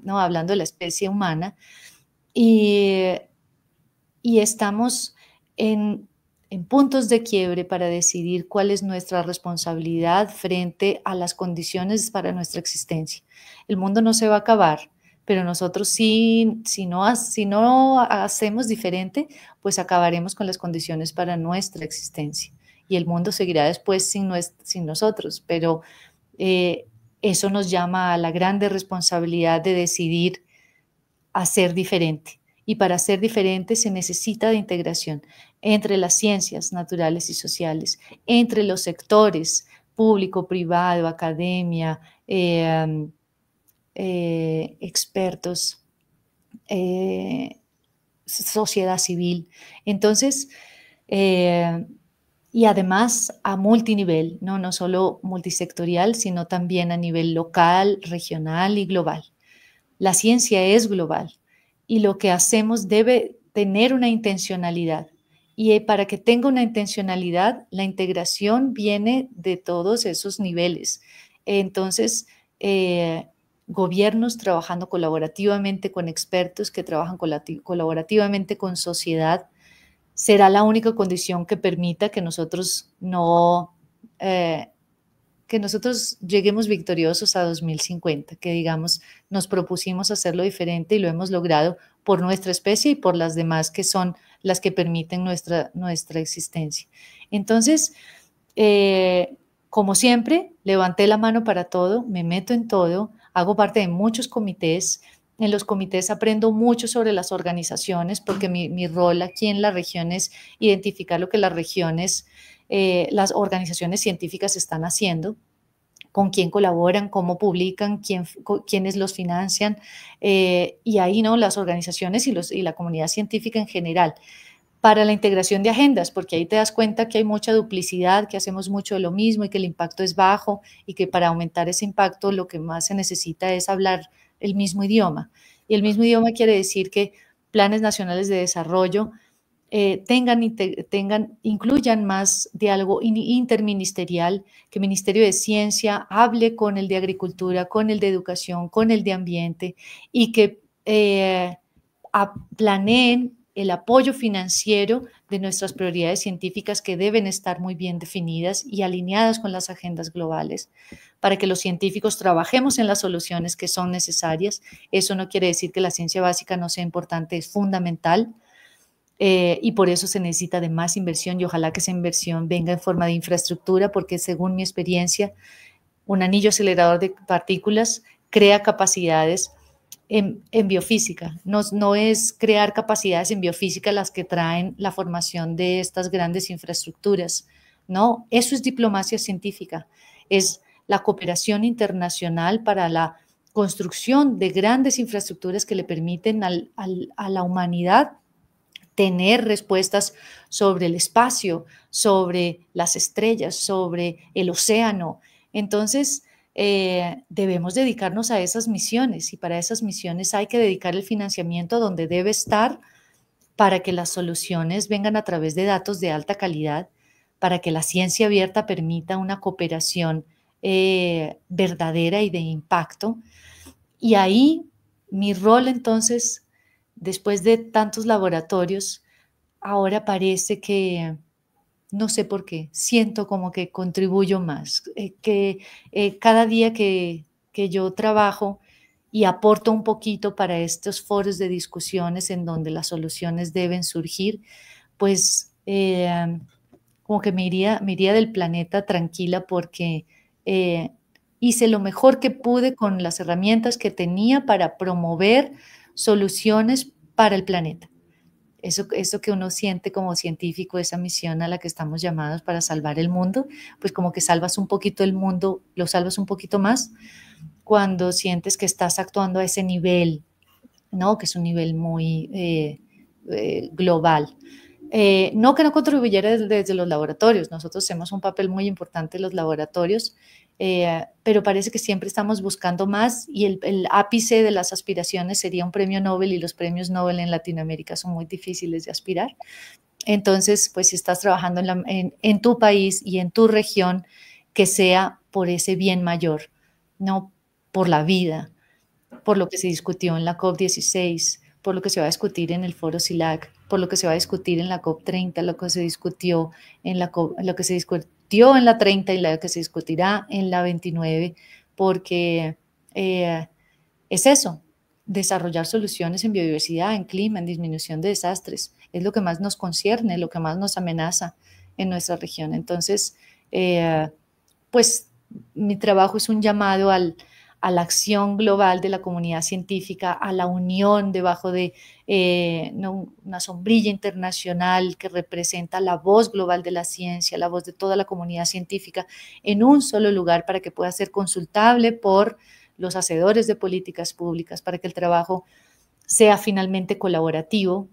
hablando de la especie humana, y estamos en puntos de quiebre para decidir cuál es nuestra responsabilidad frente a las condiciones para nuestra existencia. El mundo no se va a acabar, pero nosotros si no hacemos diferente, pues acabaremos con las condiciones para nuestra existencia. Y el mundo seguirá después sin nosotros, pero eso nos llama a la grande responsabilidad de decidir hacer diferente. Y para ser diferente se necesita de integración entre las ciencias naturales y sociales, entre los sectores público, privado, academia, expertos, sociedad civil. Entonces, y además a multinivel, no solo multisectorial, sino también a nivel local, regional y global. La ciencia es global y lo que hacemos debe tener una intencionalidad. Y para que tenga una intencionalidad, la integración viene de todos esos niveles. Entonces, gobiernos trabajando colaborativamente con expertos que trabajan colaborativamente con sociedad, será la única condición que permita que nosotros lleguemos victoriosos a 2050, que digamos, nos propusimos hacerlo diferente y lo hemos logrado por nuestra especie y por las demás que son las que permiten nuestra existencia. Entonces, como siempre, levanté la mano para todo, me meto en todo, hago parte de muchos comités. En los comités aprendo mucho sobre las organizaciones porque mi rol aquí en la región es identificar lo que las organizaciones científicas están haciendo, con quién colaboran, cómo publican, quiénes los financian, y ahí las organizaciones y la comunidad científica en general, para la integración de agendas, porque ahí te das cuenta que hay mucha duplicidad, que hacemos mucho de lo mismo y que el impacto es bajo y que para aumentar ese impacto lo que más se necesita es hablar el mismo idioma. Y el mismo idioma quiere decir que planes nacionales de desarrollo incluyan más diálogo interministerial, que el Ministerio de Ciencia hable con el de Agricultura, con el de Educación, con el de Ambiente y que planeen el apoyo financiero de nuestras prioridades científicas que deben estar muy bien definidas y alineadas con las agendas globales para que los científicos trabajemos en las soluciones que son necesarias. Eso no quiere decir que la ciencia básica no sea importante, es fundamental. Y por eso se necesita de más inversión y ojalá que esa inversión venga en forma de infraestructura porque según mi experiencia, un anillo acelerador de partículas crea capacidades en biofísica. No es crear capacidades en biofísica las que traen la formación de estas grandes infraestructuras, no, eso es diplomacia científica, es la cooperación internacional para la construcción de grandes infraestructuras que le permiten a la humanidad tener respuestas sobre el espacio, sobre las estrellas, sobre el océano. Entonces, debemos dedicarnos a esas misiones, y para esas misiones hay que dedicar el financiamiento donde debe estar para que las soluciones vengan a través de datos de alta calidad, para que la ciencia abierta permita una cooperación verdadera y de impacto. Y ahí mi rol entonces, después de tantos laboratorios, ahora parece que, no sé por qué, siento como que contribuyo más, que cada día que yo trabajo y aporto un poquito para estos foros de discusiones en donde las soluciones deben surgir, pues como que me iría del planeta tranquila porque hice lo mejor que pude con las herramientas que tenía para promover soluciones para el planeta. Eso que uno siente como científico, esa misión a la que estamos llamados para salvar el mundo, pues como que salvas un poquito el mundo, lo salvas un poquito más cuando sientes que estás actuando a ese nivel, ¿no? Que es un nivel muy global. No que no contribuyera desde los laboratorios, nosotros hacemos un papel muy importante en los laboratorios, pero parece que siempre estamos buscando más y el ápice de las aspiraciones sería un premio Nobel, y los premios Nobel en Latinoamérica son muy difíciles de aspirar. Entonces, pues si estás trabajando en tu país y en tu región, que sea por ese bien mayor, no por la vida, por lo que se discutió en la COP16, por lo que se va a discutir en el foro CILAC, por lo que se va a discutir en la COP30, lo que se discutió en la lo que se discutió en la 30 y lo que se discutirá en la 29, porque es eso, desarrollar soluciones en biodiversidad, en clima, en disminución de desastres, es lo que más nos concierne, lo que más nos amenaza en nuestra región. Entonces, pues mi trabajo es un llamado a la acción global de la comunidad científica, a la unión debajo de una sombrilla internacional que representa la voz global de la ciencia, la voz de toda la comunidad científica en un solo lugar para que pueda ser consultable por los hacedores de políticas públicas, para que el trabajo sea finalmente colaborativo,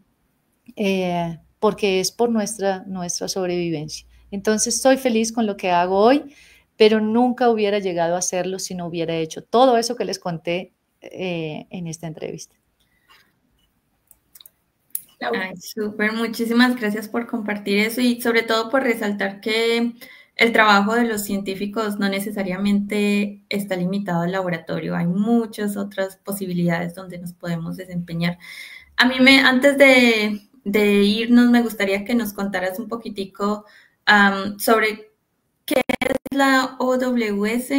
porque es por nuestra sobrevivencia. Entonces, estoy feliz con lo que hago hoy, pero nunca hubiera llegado a hacerlo si no hubiera hecho todo eso que les conté en esta entrevista. Ay, súper, muchísimas gracias por compartir eso y sobre todo por resaltar que el trabajo de los científicos no necesariamente está limitado al laboratorio, hay muchas otras posibilidades donde nos podemos desempeñar. A mí antes de irnos me gustaría que nos contaras un poquitico sobre qué es la OWS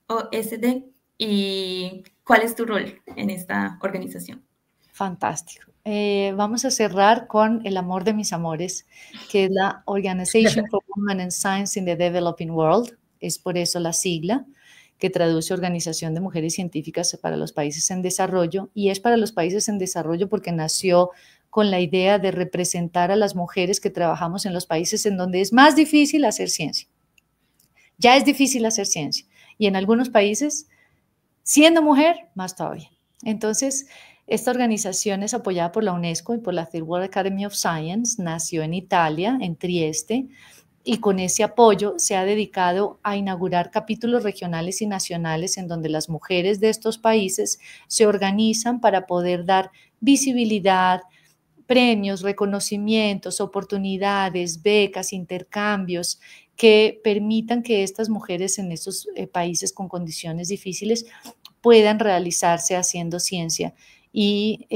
o SD y cuál es tu rol en esta organización. Fantástico. Vamos a cerrar con el amor de mis amores, que es la Organization for Women and Science in the Developing World. Es por eso la sigla, que traduce Organización de Mujeres Científicas para los Países en Desarrollo, y es para los países en desarrollo porque nació con la idea de representar a las mujeres que trabajamos en los países en donde es más difícil hacer ciencia. Ya es difícil hacer ciencia, y en algunos países, siendo mujer, más todavía. Entonces, esta organización es apoyada por la UNESCO y por la Third World Academy of Science, nació en Italia, en Trieste, y con ese apoyo se ha dedicado a inaugurar capítulos regionales y nacionales en donde las mujeres de estos países se organizan para poder dar visibilidad, premios, reconocimientos, oportunidades, becas, intercambios que permitan que estas mujeres en estos países con condiciones difíciles puedan realizarse haciendo ciencia. Y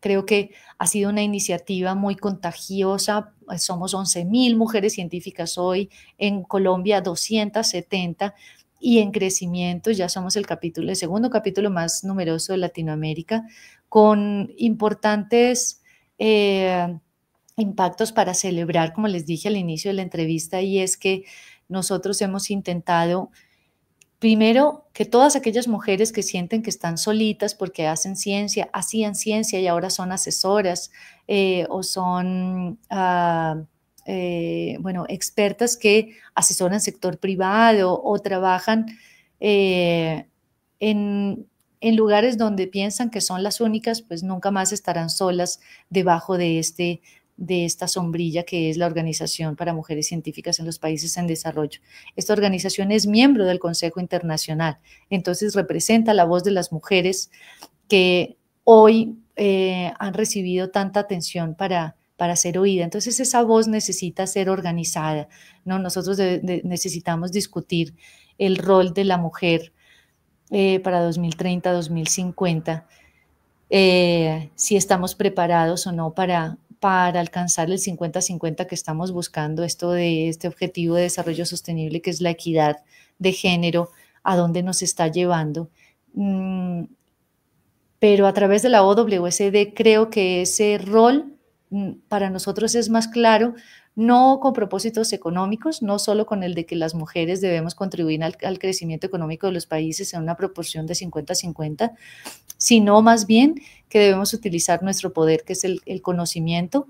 creo que ha sido una iniciativa muy contagiosa. Somos 11.000 mujeres científicas hoy, en Colombia 270, y en crecimiento. Ya somos el segundo capítulo más numeroso de Latinoamérica, con importantes impactos para celebrar, como les dije al inicio de la entrevista, y es que nosotros hemos intentado, primero, que todas aquellas mujeres que sienten que están solitas porque hacían ciencia y ahora son asesoras o son expertas que asesoran sector privado o trabajan en en lugares donde piensan que son las únicas, pues nunca más estarán solas debajo de esta sombrilla que es la Organización para Mujeres Científicas en los Países en Desarrollo. Esta organización es miembro del Consejo Internacional, entonces representa la voz de las mujeres que hoy han recibido tanta atención para ser oída. Entonces esa voz necesita ser organizada, ¿no? Nosotros necesitamos discutir el rol de la mujer para 2030, 2050, si estamos preparados o no para alcanzar el 50-50 que estamos buscando, este objetivo de desarrollo sostenible que es la equidad de género, a dónde nos está llevando. Pero a través de la OWSD creo que ese rol para nosotros es más claro, no con propósitos económicos, no solo con el de que las mujeres debemos contribuir al crecimiento económico de los países en una proporción de 50-50, sino más bien que debemos utilizar nuestro poder, que es el conocimiento,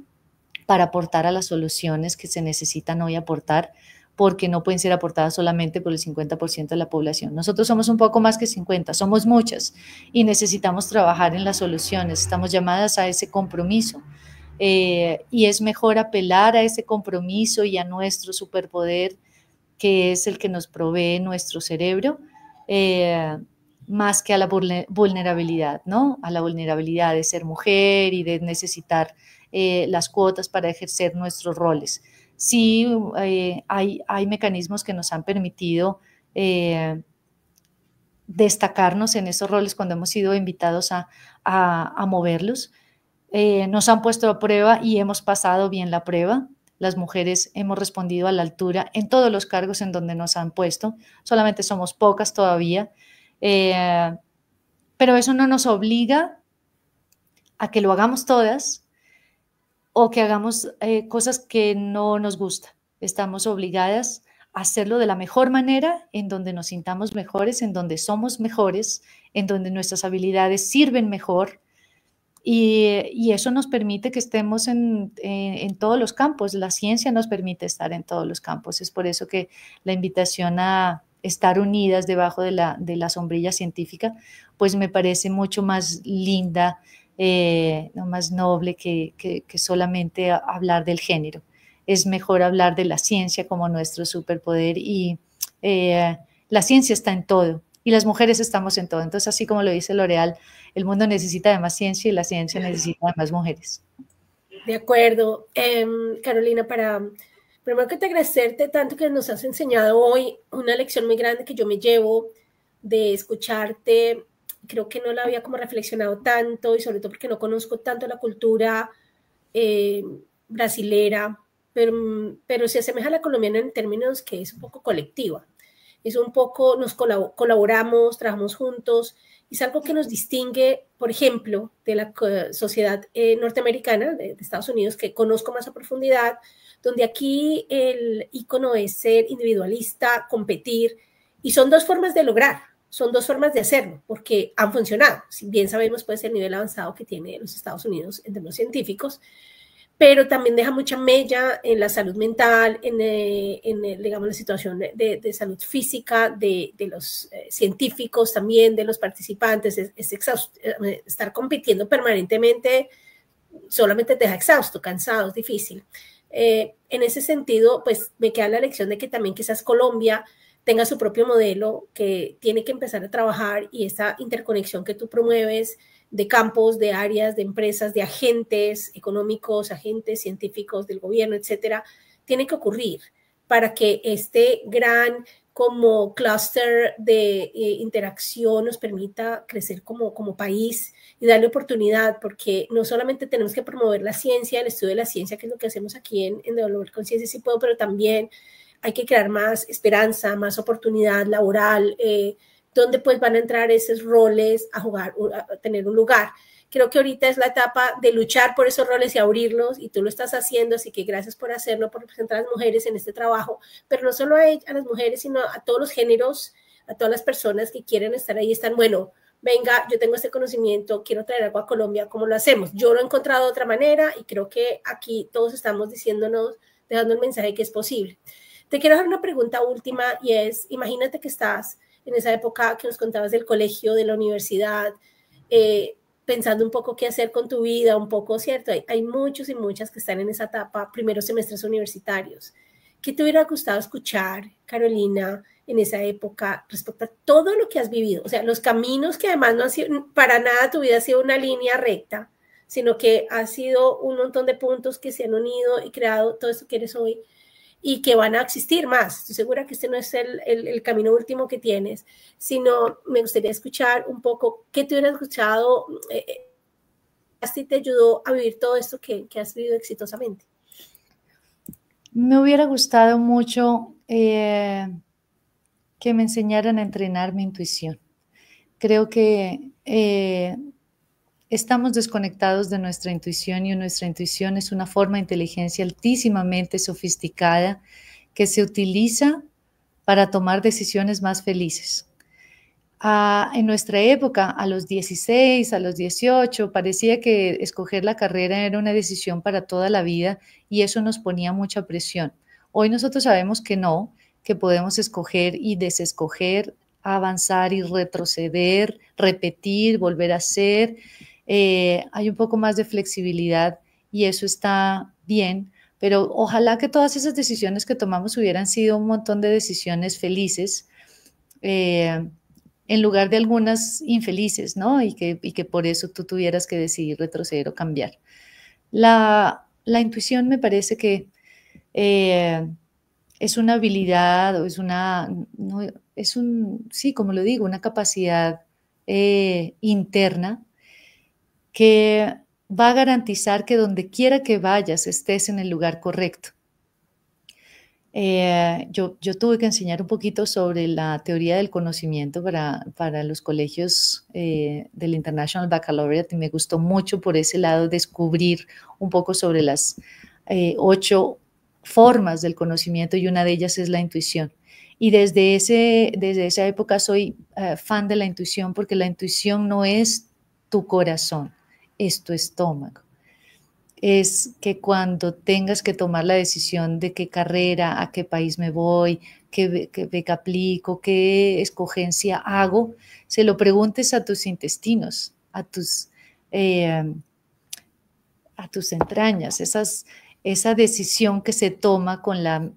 para aportar a las soluciones que se necesitan hoy aportar, porque no pueden ser aportadas solamente por el 50% de la población. Nosotros somos un poco más que 50, somos muchas y necesitamos trabajar en las soluciones, estamos llamadas a ese compromiso. Y es mejor apelar a ese compromiso y a nuestro superpoder, que es el que nos provee nuestro cerebro, más que a la vulnerabilidad, ¿no? A la vulnerabilidad de ser mujer y de necesitar las cuotas para ejercer nuestros roles. Sí, hay mecanismos que nos han permitido destacarnos en esos roles cuando hemos sido invitados a moverlos. Nos han puesto a prueba y hemos pasado bien la prueba. Las mujeres hemos respondido a la altura en todos los cargos en donde nos han puesto. Solamente somos pocas todavía, pero eso no nos obliga a que lo hagamos todas o que hagamos cosas que no nos gustan. Estamos obligadas a hacerlo de la mejor manera, en donde nos sintamos mejores, en donde somos mejores, en donde nuestras habilidades sirven mejor. Y eso nos permite que estemos en todos los campos. La ciencia nos permite estar en todos los campos. Es por eso que la invitación a estar unidas debajo de la sombrilla científica, pues me parece mucho más linda, más noble que solamente hablar del género. Es mejor hablar de la ciencia como nuestro superpoder y la ciencia está en todo. Y las mujeres estamos en todo. Entonces, así como lo dice L'Oréal, el mundo necesita de más ciencia y la ciencia necesita de más mujeres. De acuerdo. Carolina, primero que te agradecerte tanto que nos has enseñado hoy, una lección muy grande que yo me llevo de escucharte. Creo que no la había como reflexionado tanto y sobre todo porque no conozco tanto la cultura brasilera, pero se asemeja a la colombiana en términos que es un poco colectiva. Es un poco, nos colaboramos, trabajamos juntos, y es algo que nos distingue, por ejemplo, de la sociedad norteamericana, de Estados Unidos, que conozco más a profundidad, donde aquí el ícono es ser individualista, competir, y son dos formas de lograr, son dos formas de hacerlo, porque han funcionado. Si bien sabemos, pues, el nivel avanzado que tiene los Estados Unidos en términos científicos, pero también deja mucha mella en la salud mental, digamos, la situación de salud física de los científicos también, de los participantes. Es exhausto. Estar compitiendo permanentemente solamente te deja exhausto, cansado, es difícil. En ese sentido, pues me queda la lección de que también quizás Colombia tenga su propio modelo que tiene que empezar a trabajar, y esa interconexión que tú promueves de campos, de áreas, de empresas, de agentes económicos, agentes científicos del gobierno, etcétera, tiene que ocurrir para que este gran como clúster de interacción nos permita crecer como país y darle oportunidad, porque no solamente tenemos que promover la ciencia, el estudio de la ciencia, que es lo que hacemos aquí en Devolver Conciencia, sí puedo, pero también hay que crear más esperanza, más oportunidad laboral, donde pues van a entrar esos roles a jugar, a tener un lugar. Creo que ahorita es la etapa de luchar por esos roles y abrirlos, y tú lo estás haciendo, así que gracias por hacerlo, por representar a las mujeres en este trabajo, pero no solo a las mujeres, sino a todos los géneros, a todas las personas que quieren estar ahí, están, bueno, venga, yo tengo este conocimiento, quiero traer algo a Colombia, ¿cómo lo hacemos? Yo lo he encontrado de otra manera, y creo que aquí todos estamos diciéndonos, dejando el mensaje que es posible. Te quiero hacer una pregunta última, y es, imagínate que estás en esa época que nos contabas del colegio, de la universidad, pensando un poco qué hacer con tu vida, un poco, ¿cierto? Hay muchos y muchas que están en esa etapa, primeros semestres universitarios. ¿Qué te hubiera gustado escuchar, Carolina, en esa época respecto a todo lo que has vivido? O sea, los caminos que además no han sido, para nada tu vida ha sido una línea recta, sino que ha sido un montón de puntos que se han unido y creado todo esto que eres hoy y que van a existir más. Estoy segura que este no es el camino último que tienes, sino me gustaría escuchar un poco qué te hubieras escuchado, si te ayudó a vivir todo esto que has vivido exitosamente. Me hubiera gustado mucho que me enseñaran a entrenar mi intuición. Creo que estamos desconectados de nuestra intuición y nuestra intuición es una forma de inteligencia altísimamente sofisticada que se utiliza para tomar decisiones más felices. En nuestra época, a los 16, a los 18, parecía que escoger la carrera era una decisión para toda la vida y eso nos ponía mucha presión. Hoy nosotros sabemos que no, que podemos escoger y desescoger, avanzar y retroceder, repetir, volver a hacer. Hay un poco más de flexibilidad y eso está bien, pero ojalá que todas esas decisiones que tomamos hubieran sido un montón de decisiones felices, en lugar de algunas infelices, ¿no? Y que por eso tú tuvieras que decidir retroceder o cambiar. La intuición me parece que es una habilidad, o sí, como lo digo, una capacidad interna que va a garantizar que donde quiera que vayas estés en el lugar correcto. Yo tuve que enseñar un poquito sobre la teoría del conocimiento para los colegios del International Baccalaureate y me gustó mucho por ese lado descubrir un poco sobre las 8 formas del conocimiento y una de ellas es la intuición. Y desde esa época soy fan de la intuición porque la intuición no es tu corazón, es tu estómago. Es que cuando tengas que tomar la decisión de qué carrera, a qué país me voy, qué beca aplico, qué escogencia hago, se lo preguntes a tus intestinos, a tus entrañas, esa decisión que se toma con la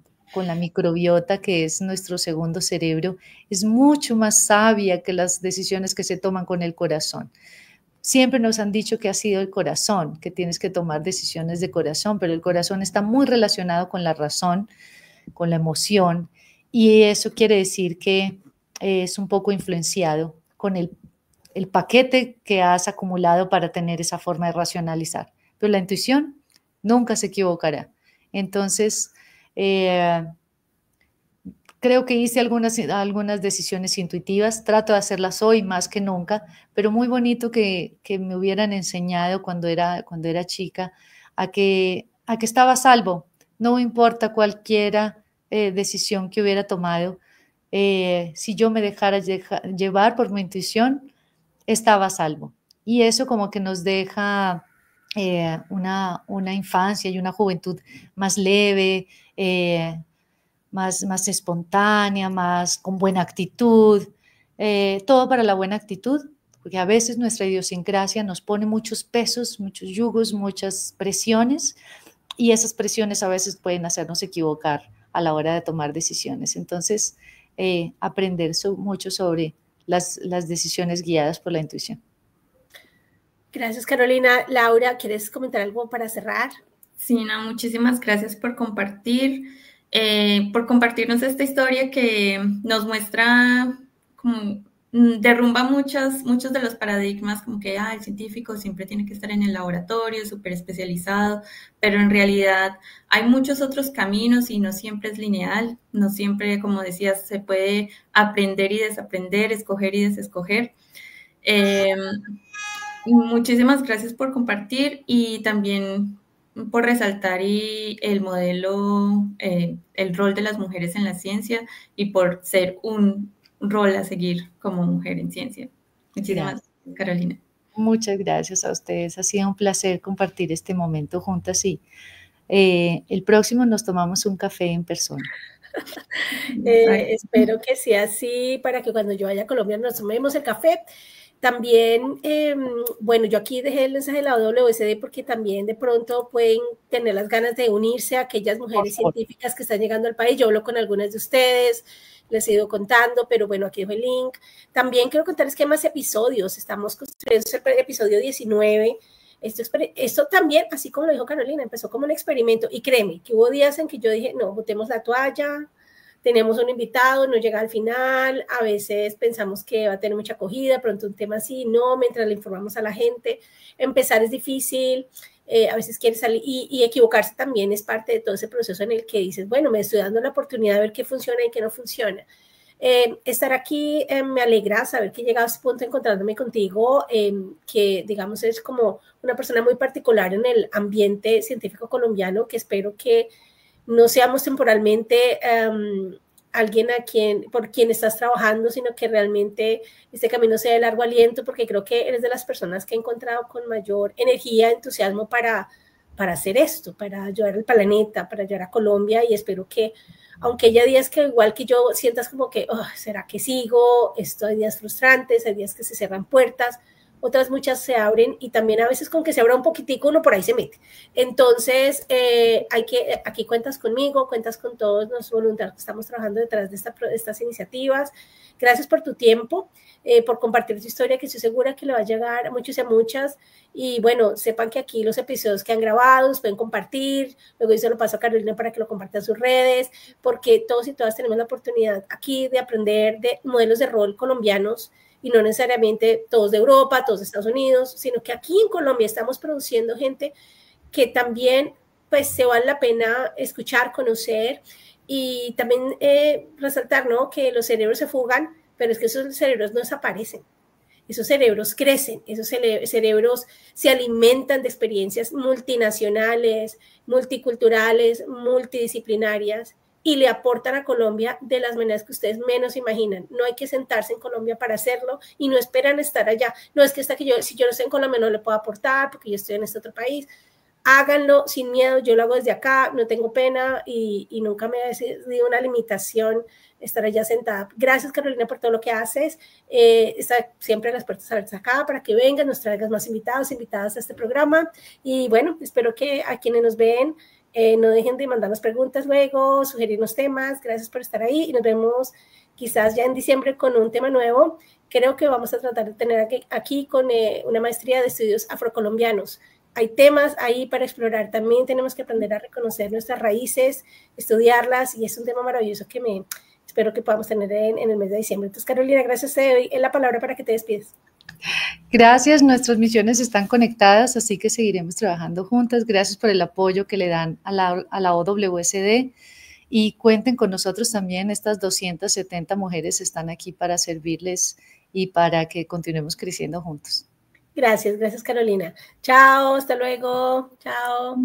microbiota, que es nuestro segundo cerebro, es mucho más sabia que las decisiones que se toman con el corazón. Siempre nos han dicho que ha sido el corazón, que tienes que tomar decisiones de corazón, pero el corazón está muy relacionado con la razón, con la emoción, y eso quiere decir que es un poco influenciado con el paquete que has acumulado para tener esa forma de racionalizar. Pero la intuición nunca se equivocará. Entonces, creo que hice algunas decisiones intuitivas, trato de hacerlas hoy más que nunca, pero muy bonito que me hubieran enseñado cuando era chica a que estaba a salvo, no importa cualquiera decisión que hubiera tomado, si yo me dejara llevar por mi intuición, estaba a salvo. Y eso como que nos deja una infancia y una juventud más leve, más espontánea, más con buena actitud, todo para la buena actitud, porque a veces nuestra idiosincrasia nos pone muchos pesos, muchos yugos, muchas presiones, y esas presiones a veces pueden hacernos equivocar a la hora de tomar decisiones. Entonces, aprender mucho sobre las decisiones guiadas por la intuición. Gracias, Carolina. Laura, ¿quieres comentar algo para cerrar? Sí, no, muchísimas gracias por compartirnos esta historia que nos muestra, como derrumba muchos de los paradigmas, como que el científico siempre tiene que estar en el laboratorio, súper especializado, pero en realidad hay muchos otros caminos y no siempre es lineal, no siempre, como decías, se puede aprender y desaprender, escoger y desescoger. Muchísimas gracias por compartir y también por resaltar el modelo, el rol de las mujeres en la ciencia y por ser un rol a seguir como mujer en ciencia. Muchísimas gracias, Carolina. Muchas gracias a ustedes. Ha sido un placer compartir este momento juntas y el próximo nos tomamos un café en persona. Espero que sea así para que cuando yo vaya a Colombia nos tomemos el café. También, bueno, yo aquí dejé el mensaje de la WSD porque también de pronto pueden tener las ganas de unirse a aquellas mujeres científicas que están llegando al país. Yo hablo con algunas de ustedes, les he ido contando, pero bueno, aquí dejo el link. También quiero contarles que hay más episodios. Estamos construyendo el episodio 19. Esto también, así como lo dijo Carolina, empezó como un experimento. Y créeme, que hubo días en que yo dije, no, botemos la toalla. Tenemos un invitado, no llega al final, a veces pensamos que va a tener mucha acogida, pronto un tema así, no, mientras le informamos a la gente. Empezar es difícil, a veces quieres salir y equivocarse también es parte de todo ese proceso en el que dices, bueno, me estoy dando la oportunidad de ver qué funciona y qué no funciona. Estar aquí me alegra saber que he llegado a este punto encontrándome contigo, que digamos es como una persona muy particular en el ambiente científico colombiano, que espero que no seamos temporalmente alguien por quien estás trabajando, sino que realmente este camino sea de largo aliento, porque creo que eres de las personas que he encontrado con mayor energía, entusiasmo para hacer esto, para ayudar al planeta, para ayudar a Colombia, y espero que, aunque haya días que igual que yo sientas como que, oh, ¿será que sigo? Esto hay días frustrantes, hay días que se cierran puertas, otras muchas se abren y también a veces con que se abra un poquitico uno por ahí se mete. Entonces, aquí cuentas conmigo, cuentas con todos los voluntarios que estamos trabajando detrás de estas iniciativas. Gracias por tu tiempo, por compartir tu historia, que estoy segura que le va a llegar a muchos y a muchas. Y bueno, sepan que aquí los episodios que han grabado los pueden compartir. Luego yo se lo paso a Carolina para que lo comparta en sus redes, porque todos y todas tenemos la oportunidad aquí de aprender de modelos de rol colombianos, y no necesariamente todos de Europa, todos de Estados Unidos, sino que aquí en Colombia estamos produciendo gente que también pues se vale la pena escuchar, conocer, y también resaltar, ¿no?, que los cerebros se fugan, pero es que esos cerebros no desaparecen. Esos cerebros crecen, esos cerebros se alimentan de experiencias multinacionales, multiculturales, multidisciplinarias, y le aportan a Colombia de las maneras que ustedes menos imaginan. No hay que sentarse en Colombia para hacerlo y no esperan estar allá. No es que si yo no estoy en Colombia no le puedo aportar porque yo estoy en este otro país. Háganlo sin miedo, yo lo hago desde acá, no tengo pena y nunca me ha sido una limitación estar allá sentada. Gracias, Carolina, por todo lo que haces. Está siempre las puertas abiertas acá para que vengas, nos traigas más invitados, invitadas a este programa. Y bueno, espero que a quienes nos ven no dejen de mandarnos preguntas luego, sugerirnos temas. Gracias por estar ahí y nos vemos quizás ya en diciembre con un tema nuevo. Creo que vamos a tratar de tener aquí con una maestría de estudios afrocolombianos. Hay temas ahí para explorar. También tenemos que aprender a reconocer nuestras raíces, estudiarlas, y es un tema maravilloso que espero que podamos tener en el mes de diciembre. Entonces, Carolina, gracias, te doy la palabra para que te despides. Gracias, nuestras misiones están conectadas, así que seguiremos trabajando juntas. Gracias por el apoyo que le dan a la OWSD, y cuenten con nosotros también. Estas 270 mujeres están aquí para servirles y para que continuemos creciendo juntos. Gracias, Carolina. Chao, hasta luego. Chao.